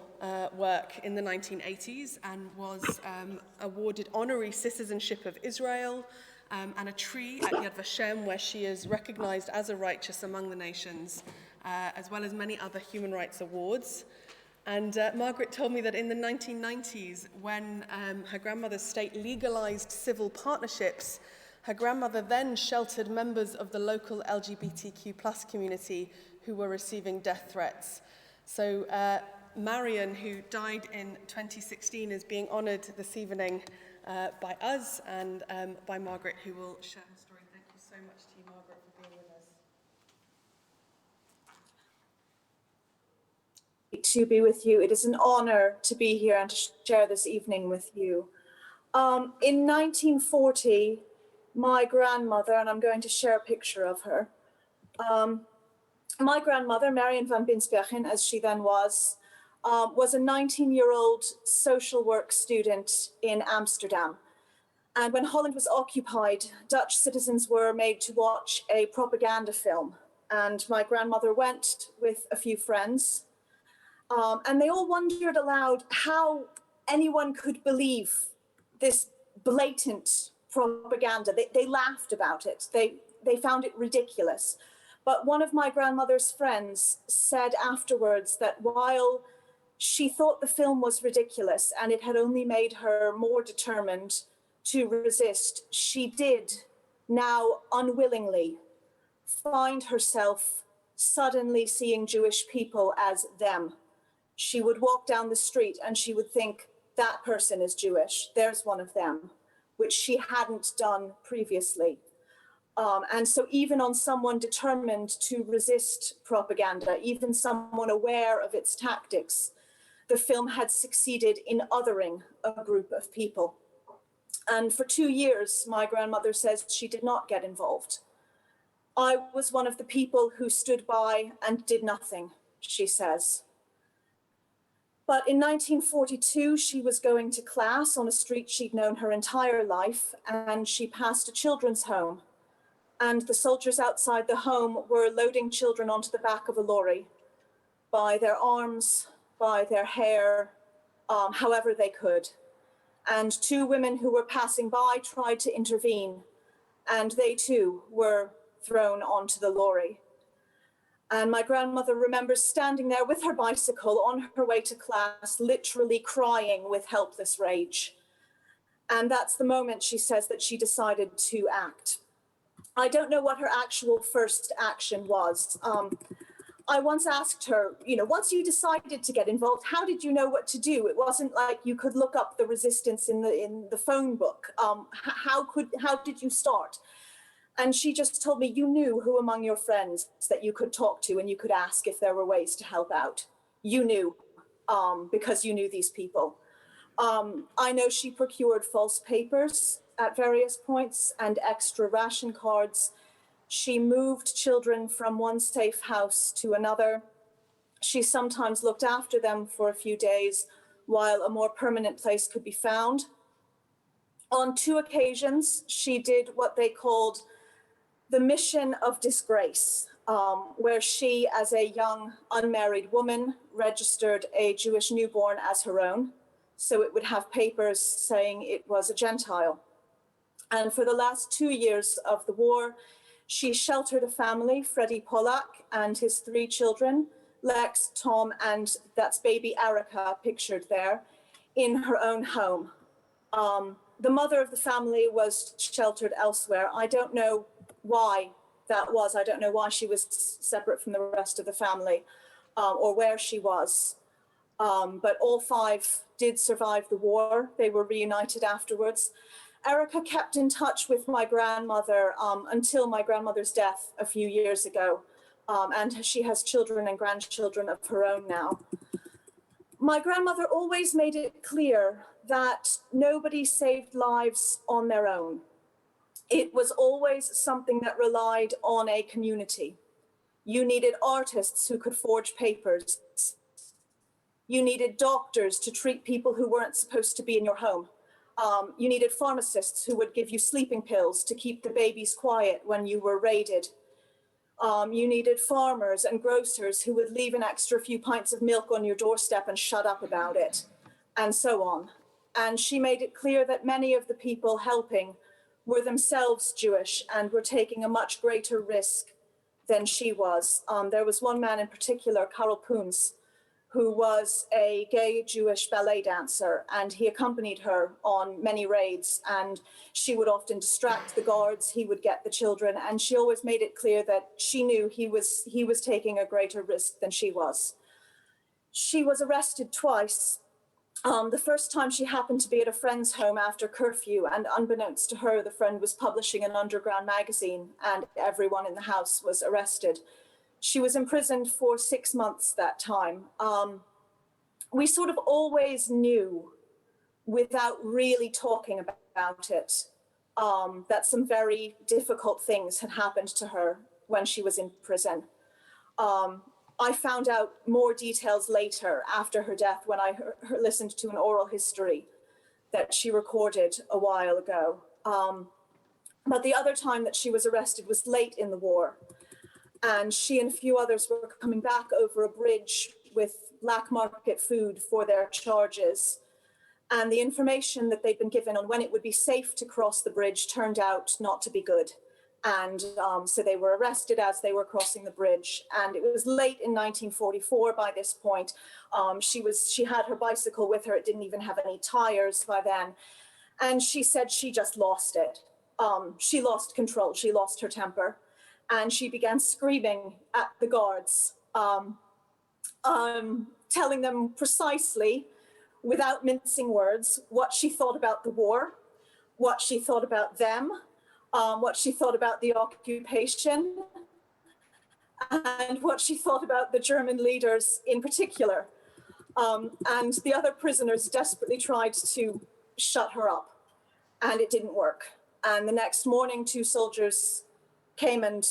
Speaker 3: work in the 1980s and was awarded honorary citizenship of Israel and a tree at Yad Vashem where she is recognized as a righteous among the nations, as well as many other human rights awards. And Margaret told me that in the 1990s, when her grandmother's state legalized civil partnerships, her grandmother then sheltered members of the local LGBTQ+ community who were receiving death threats. So Marion, who died in 2016, is being honored this evening by us and by Margaret, who will share her story. Thank you so much to you, Margaret, for being with us.
Speaker 6: To be with you. It is an honor to be here and to share this evening with you. In 1940, my grandmother, and I'm going to share a picture of her, my grandmother, Marion van Binsbergen, as she then was a 19-year-old social work student in Amsterdam. And when Holland was occupied, Dutch citizens were made to watch a propaganda film. And my grandmother went with a few friends. And they all wondered aloud how anyone could believe this blatant propaganda. They laughed about it. They found it ridiculous. But one of my grandmother's friends said afterwards that while she thought the film was ridiculous and it had only made her more determined to resist, she did now unwillingly find herself suddenly seeing Jewish people as them. She would walk down the street and she would think, that person is Jewish, there's one of them, which she hadn't done previously. And so even on someone determined to resist propaganda, even someone aware of its tactics, the film had succeeded in othering a group of people. And for 2 years, my grandmother says she did not get involved. I was one of the people who stood by and did nothing, she says. But in 1942, she was going to class on a street she'd known her entire life, and she passed a children's home. And the soldiers outside the home were loading children onto the back of a lorry by their arms, by their hair, however they could. And 2 women who were passing by tried to intervene, and they too were thrown onto the lorry. And my grandmother remembers standing there with her bicycle on her way to class, literally crying with helpless rage. And that's the moment, she says, that she decided to act. I don't know what her actual first action was. I once asked her, once you decided to get involved, how did you know what to do? It wasn't like you could look up the resistance in the phone book. How did you start? And she just told me, you knew who among your friends that you could talk to and you could ask if there were ways to help out. You knew, because you knew these people. I know she procured false papers at various points and extra ration cards. She moved children from one safe house to another. She sometimes looked after them for a few days while a more permanent place could be found. On 2 occasions, she did what they called the mission of disgrace, where she, as a young unmarried woman, registered a Jewish newborn as her own, so it would have papers saying it was a Gentile. And for the last 2 years of the war, she sheltered a family, Freddie Pollack and his 3 children, Lex, Tom, and that's baby Erica pictured there, in her own home. The mother of the family was sheltered elsewhere. I don't know why that was. I don't know why she was separate from the rest of the family, or where she was. But all 5 did survive the war. They were reunited afterwards. Erica kept in touch with my grandmother until my grandmother's death a few years ago. And she has children and grandchildren of her own now. My grandmother always made it clear that nobody saved lives on their own. It was always something that relied on a community. You needed artists who could forge papers. You needed doctors to treat people who weren't supposed to be in your home. You needed pharmacists who would give you sleeping pills to keep the babies quiet when you were raided. You needed farmers and grocers who would leave an extra few pints of milk on your doorstep and shut up about it, and so on. And she made it clear that many of the people helping were themselves Jewish and were taking a much greater risk than she was. There was one man in particular, Karl Poons, who was a gay Jewish ballet dancer, and he accompanied her on many raids, and she would often distract the guards, he would get the children, and she always made it clear that she knew he was taking a greater risk than she was. She was arrested twice. The first time she happened to be at a friend's home after curfew, and unbeknownst to her, the friend was publishing an underground magazine, and everyone in the house was arrested. She was imprisoned for 6 months that time. We sort of always knew, without really talking about it, that some very difficult things had happened to her when she was in prison. I found out more details later after her death when I listened to an oral history that she recorded a while ago. But the other time that she was arrested was late in the war. And she and a few others were coming back over a bridge with black market food for their charges. And the information that they'd been given on when it would be safe to cross the bridge turned out not to be good. And so they were arrested as they were crossing the bridge. And it was late in 1944 by this point. She had her bicycle with her. It didn't even have any tires by then. And she said she just lost it. She lost control. She lost her temper. And she began screaming at the guards, telling them precisely, without mincing words, what she thought about the war, what she thought about them, what she thought about the occupation, and what she thought about the German leaders in particular. And the other prisoners desperately tried to shut her up, and it didn't work. And the next morning, 2 soldiers came and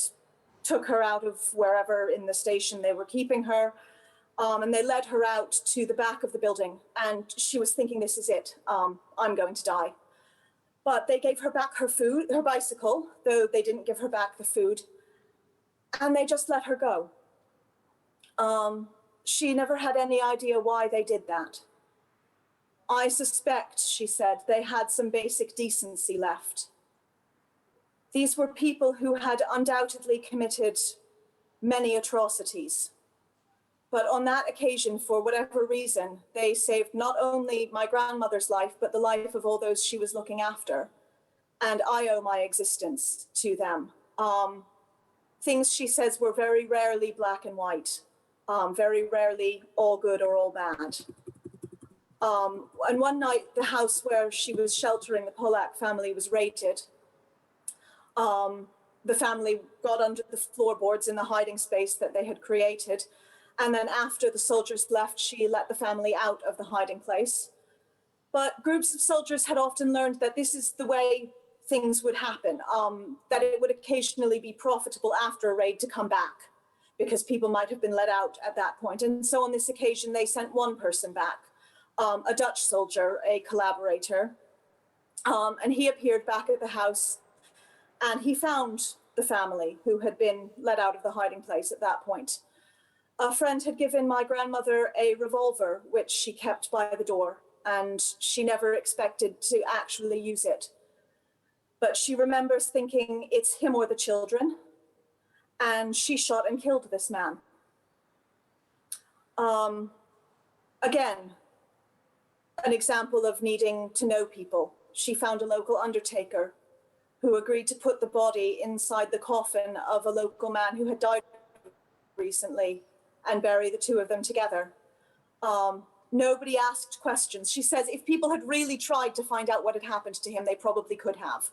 Speaker 6: took her out of wherever in the station they were keeping her. And they led her out to the back of the building. And she was thinking, this is it, I'm going to die. But they gave her back her food, her bicycle, though they didn't give her back the food. And they just let her go. She never had any idea why they did that. I suspect, she said, they had some basic decency left. These were people who had undoubtedly committed many atrocities. But on that occasion, for whatever reason, they saved not only my grandmother's life, but the life of all those she was looking after. And I owe my existence to them. Things, she says, were very rarely black and white, very rarely all good or all bad. And one night, the house where she was sheltering the Polak family was raided. The family got under the floorboards in the hiding space that they had created. And then after the soldiers left, she let the family out of the hiding place. But groups of soldiers had often learned that this is the way things would happen, that it would occasionally be profitable after a raid to come back because people might have been let out at that point. And so on this occasion, they sent one person back, a Dutch soldier, a collaborator, and he appeared back at the house. And he found the family who had been let out of the hiding place at that point. A friend had given my grandmother a revolver, which she kept by the door, and she never expected to actually use it. But she remembers thinking, it's him or the children, and she shot and killed this man. Again, an example of needing to know people. She found a local undertaker who agreed to put the body inside the coffin of a local man who had died recently and bury the two of them together. Nobody asked questions. She says if people had really tried to find out what had happened to him, they probably could have.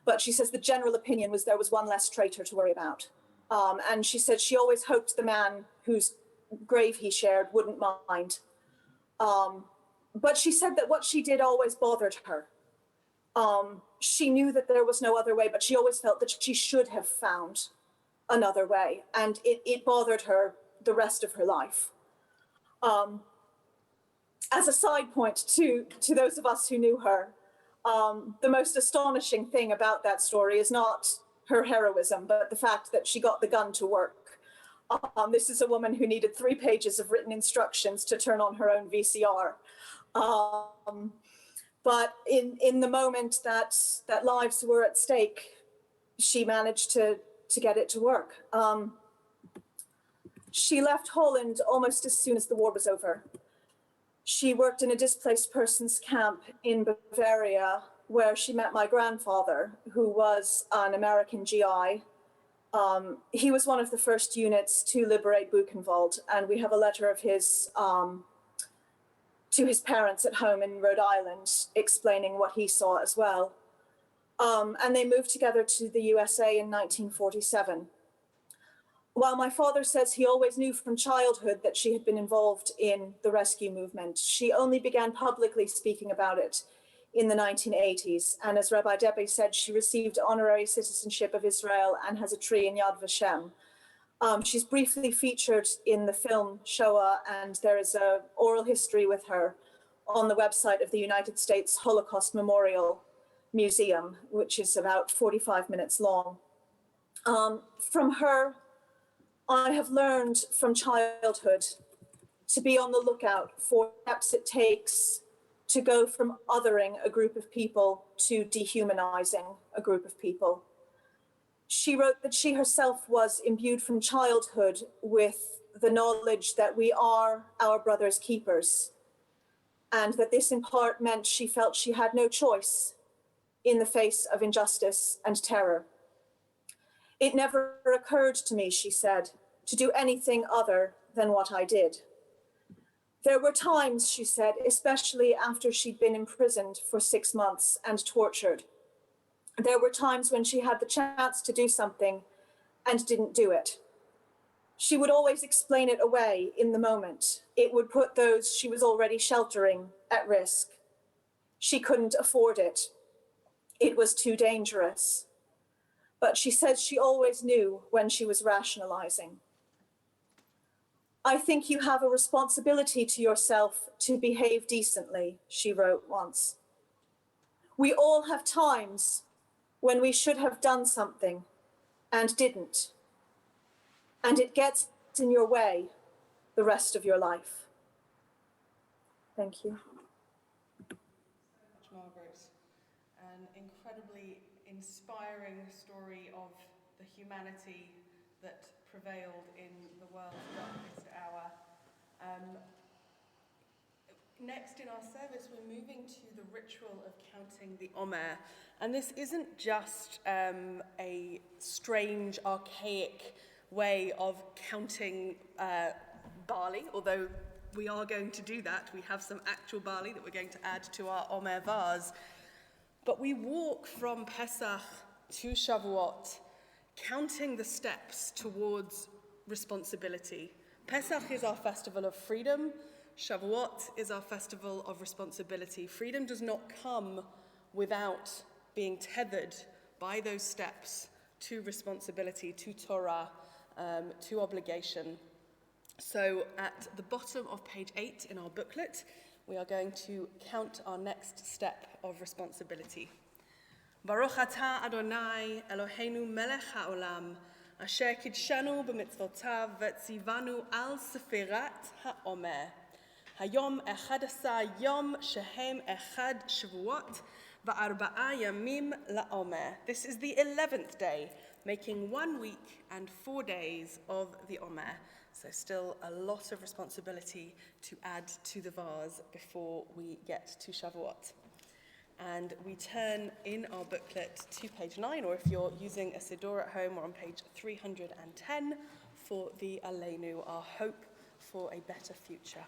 Speaker 6: But she says the general opinion was there was one less traitor to worry about. And she said she always hoped the man whose grave he shared wouldn't mind. But she said that what she did always bothered her. She knew that there was no other way, but she always felt that she should have found another way. And it bothered her the rest of her life. As a side point to those of us who knew her, the most astonishing thing about that story is not her heroism, but the fact that she got the gun to work. This is a woman who needed 3 pages of written instructions to turn on her own VCR. But in the moment that lives were at stake, she managed to get it to work. She left Holland almost as soon as the war was over. She worked in a displaced persons camp in Bavaria, where she met my grandfather, who was an American GI. He was one of the first units to liberate Buchenwald, and we have a letter of his to his parents at home in Rhode Island explaining what he saw as well. And they moved together to the USA in 1947. While my father says he always knew from childhood that she had been involved in the rescue movement, she only began publicly speaking about it in the 1980s. And as Rabbi Debbie said, she received honorary citizenship of Israel and has a tree in Yad Vashem. She's briefly featured in the film Shoah, and there is an oral history with her on the website of the United States Holocaust Memorial Museum, which is about 45 minutes long. From her, I have learned from childhood to be on the lookout for steps it takes to go from othering a group of people to dehumanizing a group of people. She wrote that she herself was imbued from childhood with the knowledge that we are our brother's keepers, and that this in part meant she felt she had no choice in the face of injustice and terror. It never occurred to me, she said, to do anything other than what I did. There were times, she said, especially after she'd been imprisoned for 6 months and tortured. There were times when she had the chance to do something and didn't do it. She would always explain it away in the moment. It would put those she was already sheltering at risk. She couldn't afford it. It was too dangerous. But she says she always knew when she was rationalizing. I think you have a responsibility to yourself to behave decently, she wrote once. We all have times when we should have done something and didn't, and it gets in your way the rest of your life. Thank you.
Speaker 3: Margaret, an incredibly inspiring story of the humanity that prevailed in the world's darkest hour. Next in our service, we're moving to the ritual of counting the Omer. And this isn't just a strange, archaic way of counting barley, although we are going to do that. We have some actual barley that we're going to add to our Omer vase. But we walk from Pesach to Shavuot, counting the steps towards responsibility. Pesach is our festival of freedom. Shavuot is our festival of responsibility. Freedom does not come without being tethered by those steps to responsibility, to Torah, to obligation. So at the bottom of page 8 in our booklet, we are going to count our next step of responsibility. Baruch atah Adonai Eloheinu melech haolam, asher kidshanu b'mitzvotav v'tzivanu al sefirat ha'omer. Hayom 11 yom shehem echad Shavuot va'arba'a yamim la'omer. This is the 11th day, making 1 week and 4 days of the Omer. So still a lot of responsibility to add to the vase before we get to Shavuot. And we turn in our booklet to page 9, or if you're using a Siddur at home, we're on page 310 for the Aleinu, our hope for a better future.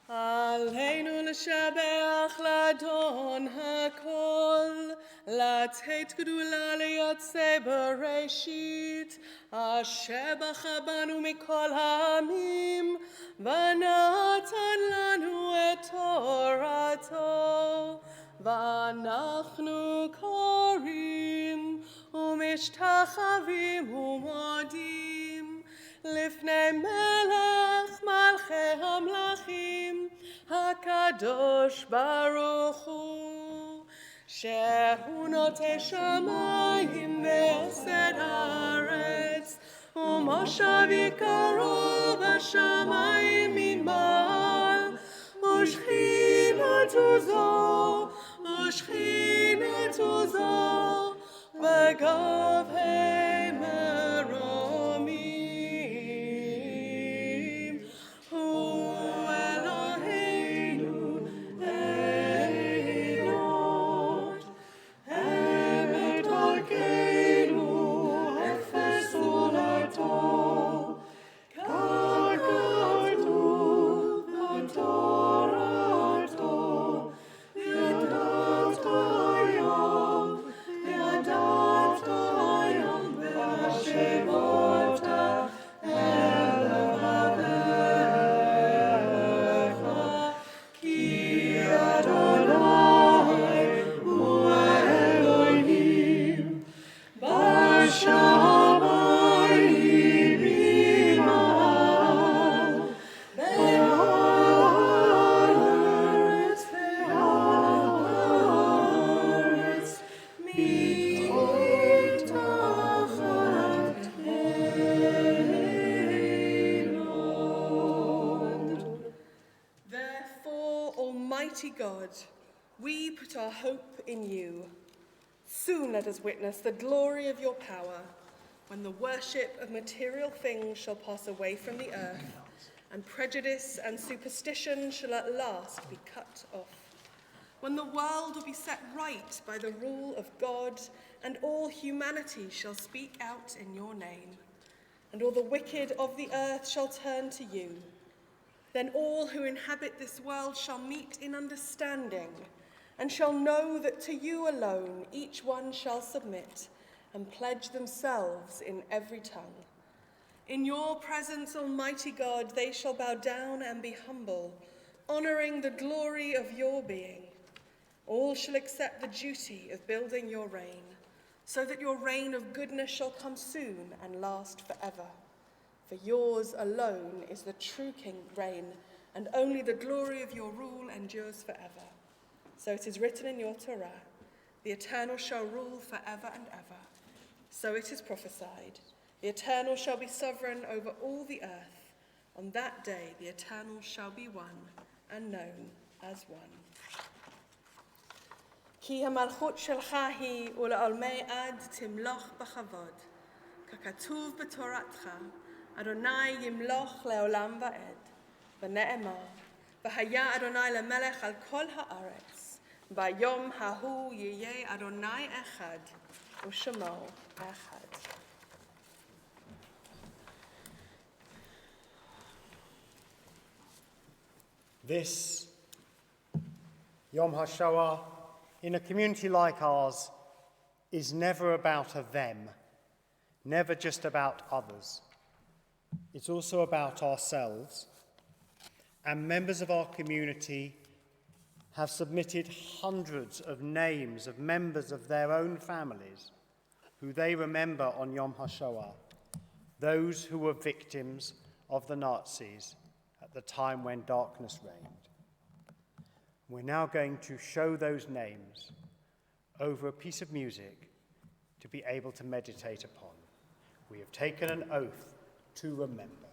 Speaker 3: Aleinu l'shabeach l'Adon hakol, לתת גדולה ליוצא בראשית, אשר בחר בנו מכל העמים, ונתן לנו את תורתו, ואנחנו קוראים ומשתחווים ומודים לפני מלך מלכי המלכים, הקדוש ברוך הוא, שהוא נוטה שמיים ועושה ארץ, ומושב יקרו בשמיים ממעל, ושכינתו זו בגבהי מרומים. הוא אלוהינו עדות, אמת דרכנו, אפס זולתו, כך כתוב בתורתו, ידעת היום והשבות אל לבביך, כי אדוני הוא האלוהים בשמיים ממעל, והארץ מתחת אלון. Therefore, Almighty God, we put our hope in you. Soon let us witness the glory of your power, when the worship of material things shall pass away from the earth, and prejudice and superstition shall at last be cut off. When the world will be set right by the rule of God, and all humanity shall speak out in your name, and all the wicked of the earth shall turn to you. Then all who inhabit this world shall meet in understanding, and shall know that to you alone each one shall submit, and pledge themselves in every tongue. In your presence, Almighty God, they shall bow down and be humble, honoring the glory of your being. All shall accept the duty of building your reign, so that your reign of goodness shall come soon and last forever. For yours alone is the true reign, and only the glory of your rule endures forever. So it is written in your Torah, the Eternal shall rule forever and ever. So it is prophesied, the Eternal shall be sovereign over all the earth. On that day the Eternal shall be one and known as one. כי המלכות שלך היא ולעולמי עד תמלוך בכבוד, ככתוב בתורתך, אדוני ימלוך לעולם ועד, ונאמר, והיה אדוני למלך על כל הארץ, ביום ההוא יהיה אדוני אחד, ושמו אחד.
Speaker 5: This Yom Hashoah, in a community like ours, is never about a them, never just about others. It's also about ourselves. And members of our community have submitted hundreds of names of members of their own families who they remember on Yom Hashoah, those who were victims of the Nazis at the time when darkness reigned. We're now going to show those names over a piece of music to be able to meditate upon. We have taken an oath to remember.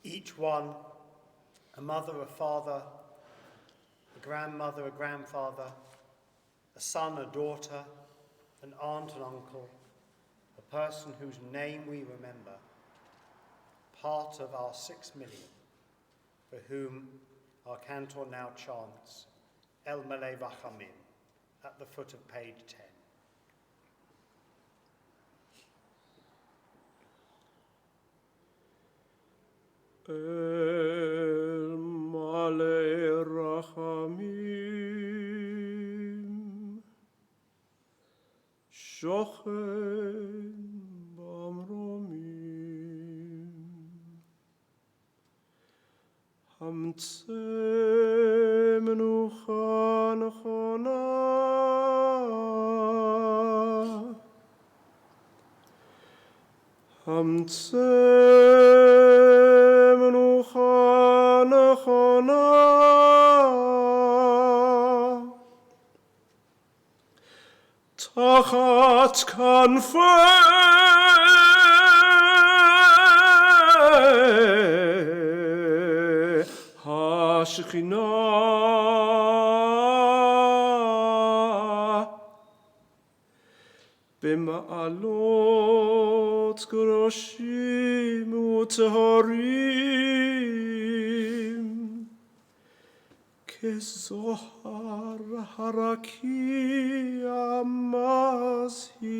Speaker 1: Each one, a mother, a father, a grandmother, a grandfather, a son, a daughter, an aunt, an uncle, a person whose name we remember, part of our 6 million, for whom our cantor now chants El Malay Vachamim at the foot of page 10.
Speaker 2: El Malay Rachamim Shochen Bamromim Hamtzeh Menucha Nechona Hamtzeh Menucha Nechona Tachat Kanfei HaShekhinah B'ma'alot Groshim U'Tehorim Kezohar Harakia Mazhirim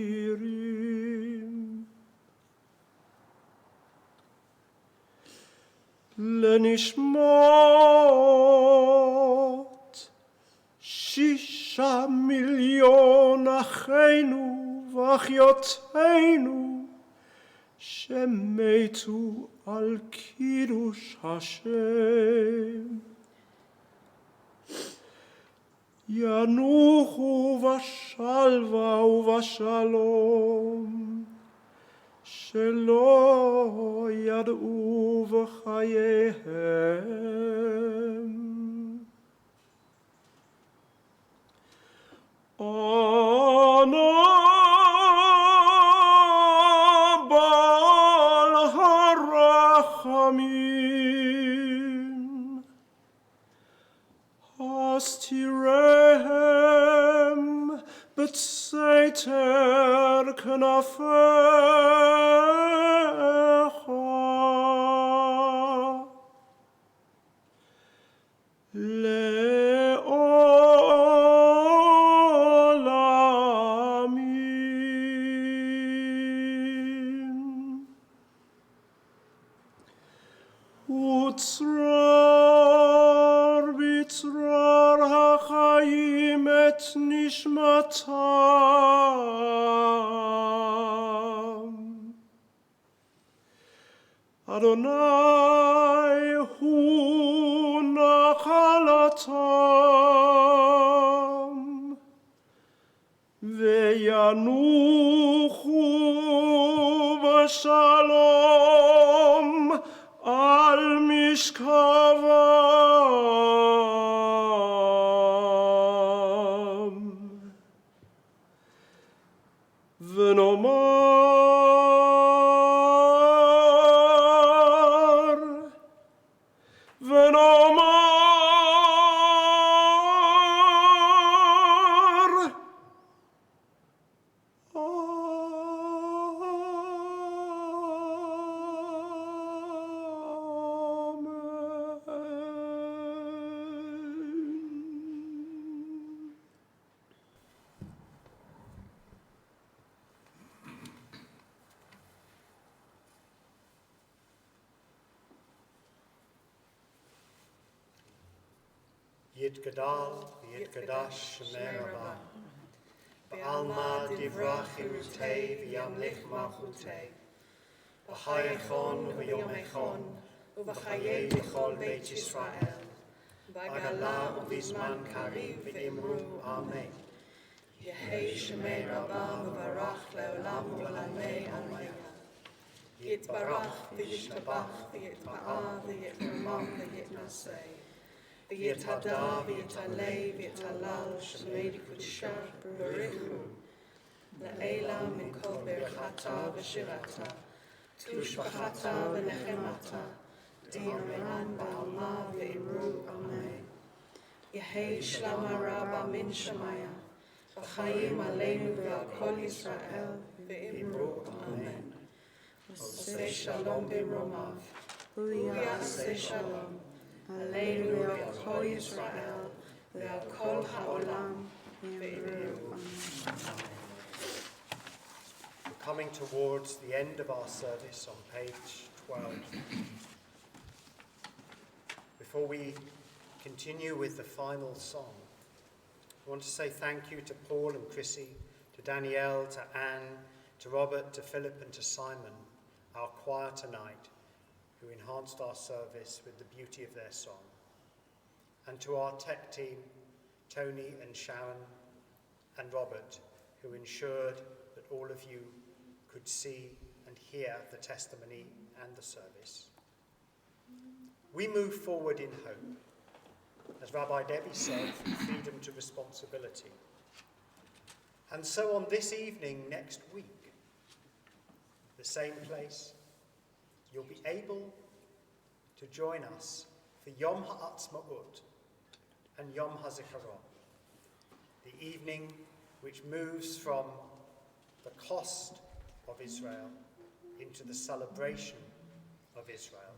Speaker 2: Lenishmot 6 מיליון אחינו ואחיותינו שמתו על קידוש השם. ינוחו בשלווה ובשלום, שלא ידעו בחייהם. אנו בעל הרחמים, הסתירם בסתר כנפיך, לעולמים. וצרור בצרור החיים את נשמתם. אדוני הוא נחלתם, וינוחו בשלום על משכבם.
Speaker 1: Yitgadal, Yitgadash, Shemerabah. Ba'alma divrach irutei v'yamlich malchutei. B'chayechon v'yomechon, uv'chayei v'chol Beit Yisrael. B'gala uv'izman kariv v'imru, Amen. Yehei Shemei Rabbah v'varach le'olam v'lamei Amen. Yitbarach v'yishtabach v'yitpa'a v'yitramam v'yitnasei. V'yithada v'yitalei v'yitalal Shemei Kudsha b'richu. Le'ela min kol berchata v'shirata. Tushbachata v'nechemata. Dinaran ba'alma v'imru, Amen. Yehei shlama rabba min Shemaya. V'chayim aleinu v'al kol Yisrael v'imru, Amen. Osei shalom b'romav. Uyasei shalom. Aleinu v'al kol Yisrael v'al kol ha'olam v'imru, Amen. We're coming towards the end of our service on page 12. Before we continue with the final song, I want to say thank you to Paul and Chrissy, to Danielle, to Anne, to Robert, to Philip and to Simon, our choir tonight, who enhanced our service with the beauty of their song. And to our tech team, Tony and Sharon and Robert, who ensured that all of you could see and hear the testimony and the service. We move forward in hope, as Rabbi Debbie said, from freedom to responsibility. And so on this evening next week, the same place, you'll be able to join us for Yom Ha'atzmaut and Yom HaZikaron, the evening which moves from the cost of Israel into the celebration of Israel,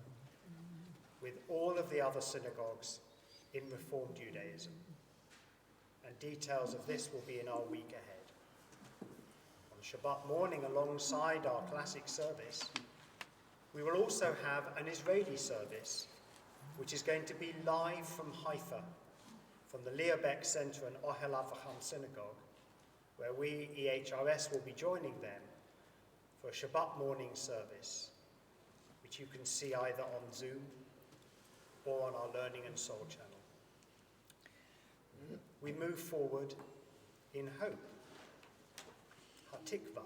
Speaker 1: with all of the other synagogues in Reformed Judaism. And details of this will be in our week ahead. On Shabbat morning, alongside our classic service, we will also have an Israeli service, which is going to be live from Haifa, from the Learbeck Center and Ohel Avraham Synagogue, where we, EHRS, will be joining them for a Shabbat morning service, which you can see either on Zoom or on our Learning and Soul channel. We move forward in hope, Hatikva.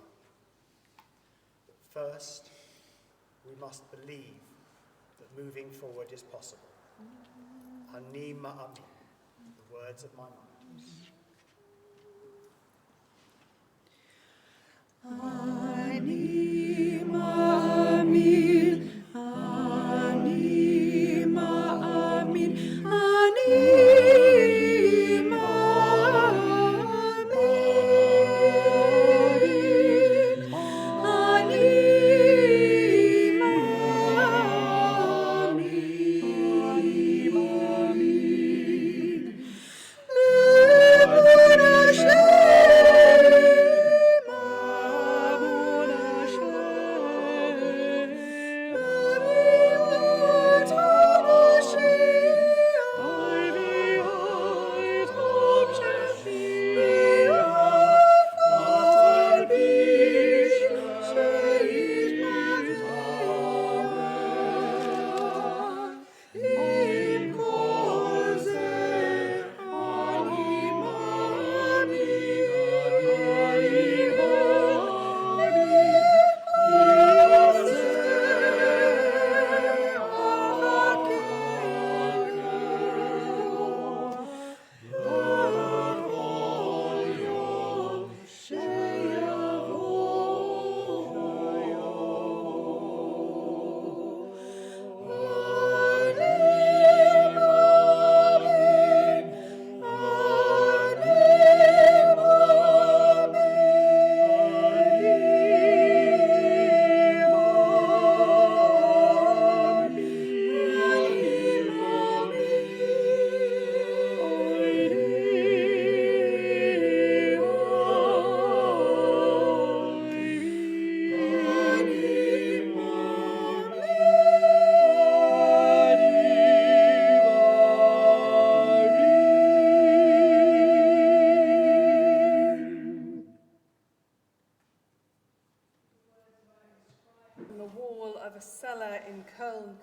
Speaker 1: But first, we must believe that moving forward is possible. Ani ma'amin, the words of my mind.
Speaker 2: Ani ma'amin, ani ma'amin, ani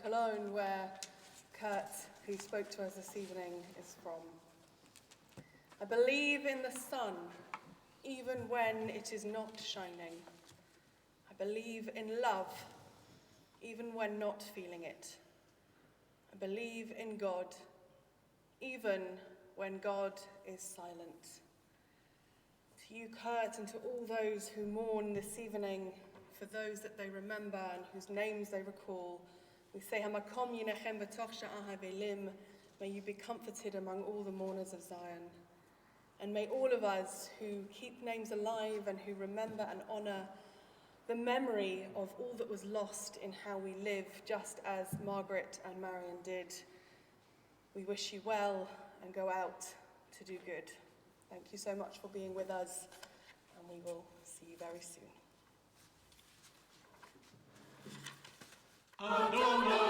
Speaker 3: Cologne, where Kurt, who spoke to us this evening, is from. I believe in the sun, even when it is not shining. I believe in love, even when not feeling it. I believe in God, even when God is silent. To you, Kurt, and to all those who mourn this evening, for those that they remember and whose names they recall, we say, Hamakom yinechem b'toch sha'ah ha'velim. May you be comforted among all the mourners of Zion. And may all of us who keep names alive and who remember and honour the memory of all that was lost in how we live, just as Margaret and Marion did. We wish you well and go out to do good. Thank you so much for being with us, and we will see you very soon.
Speaker 2: Adonai.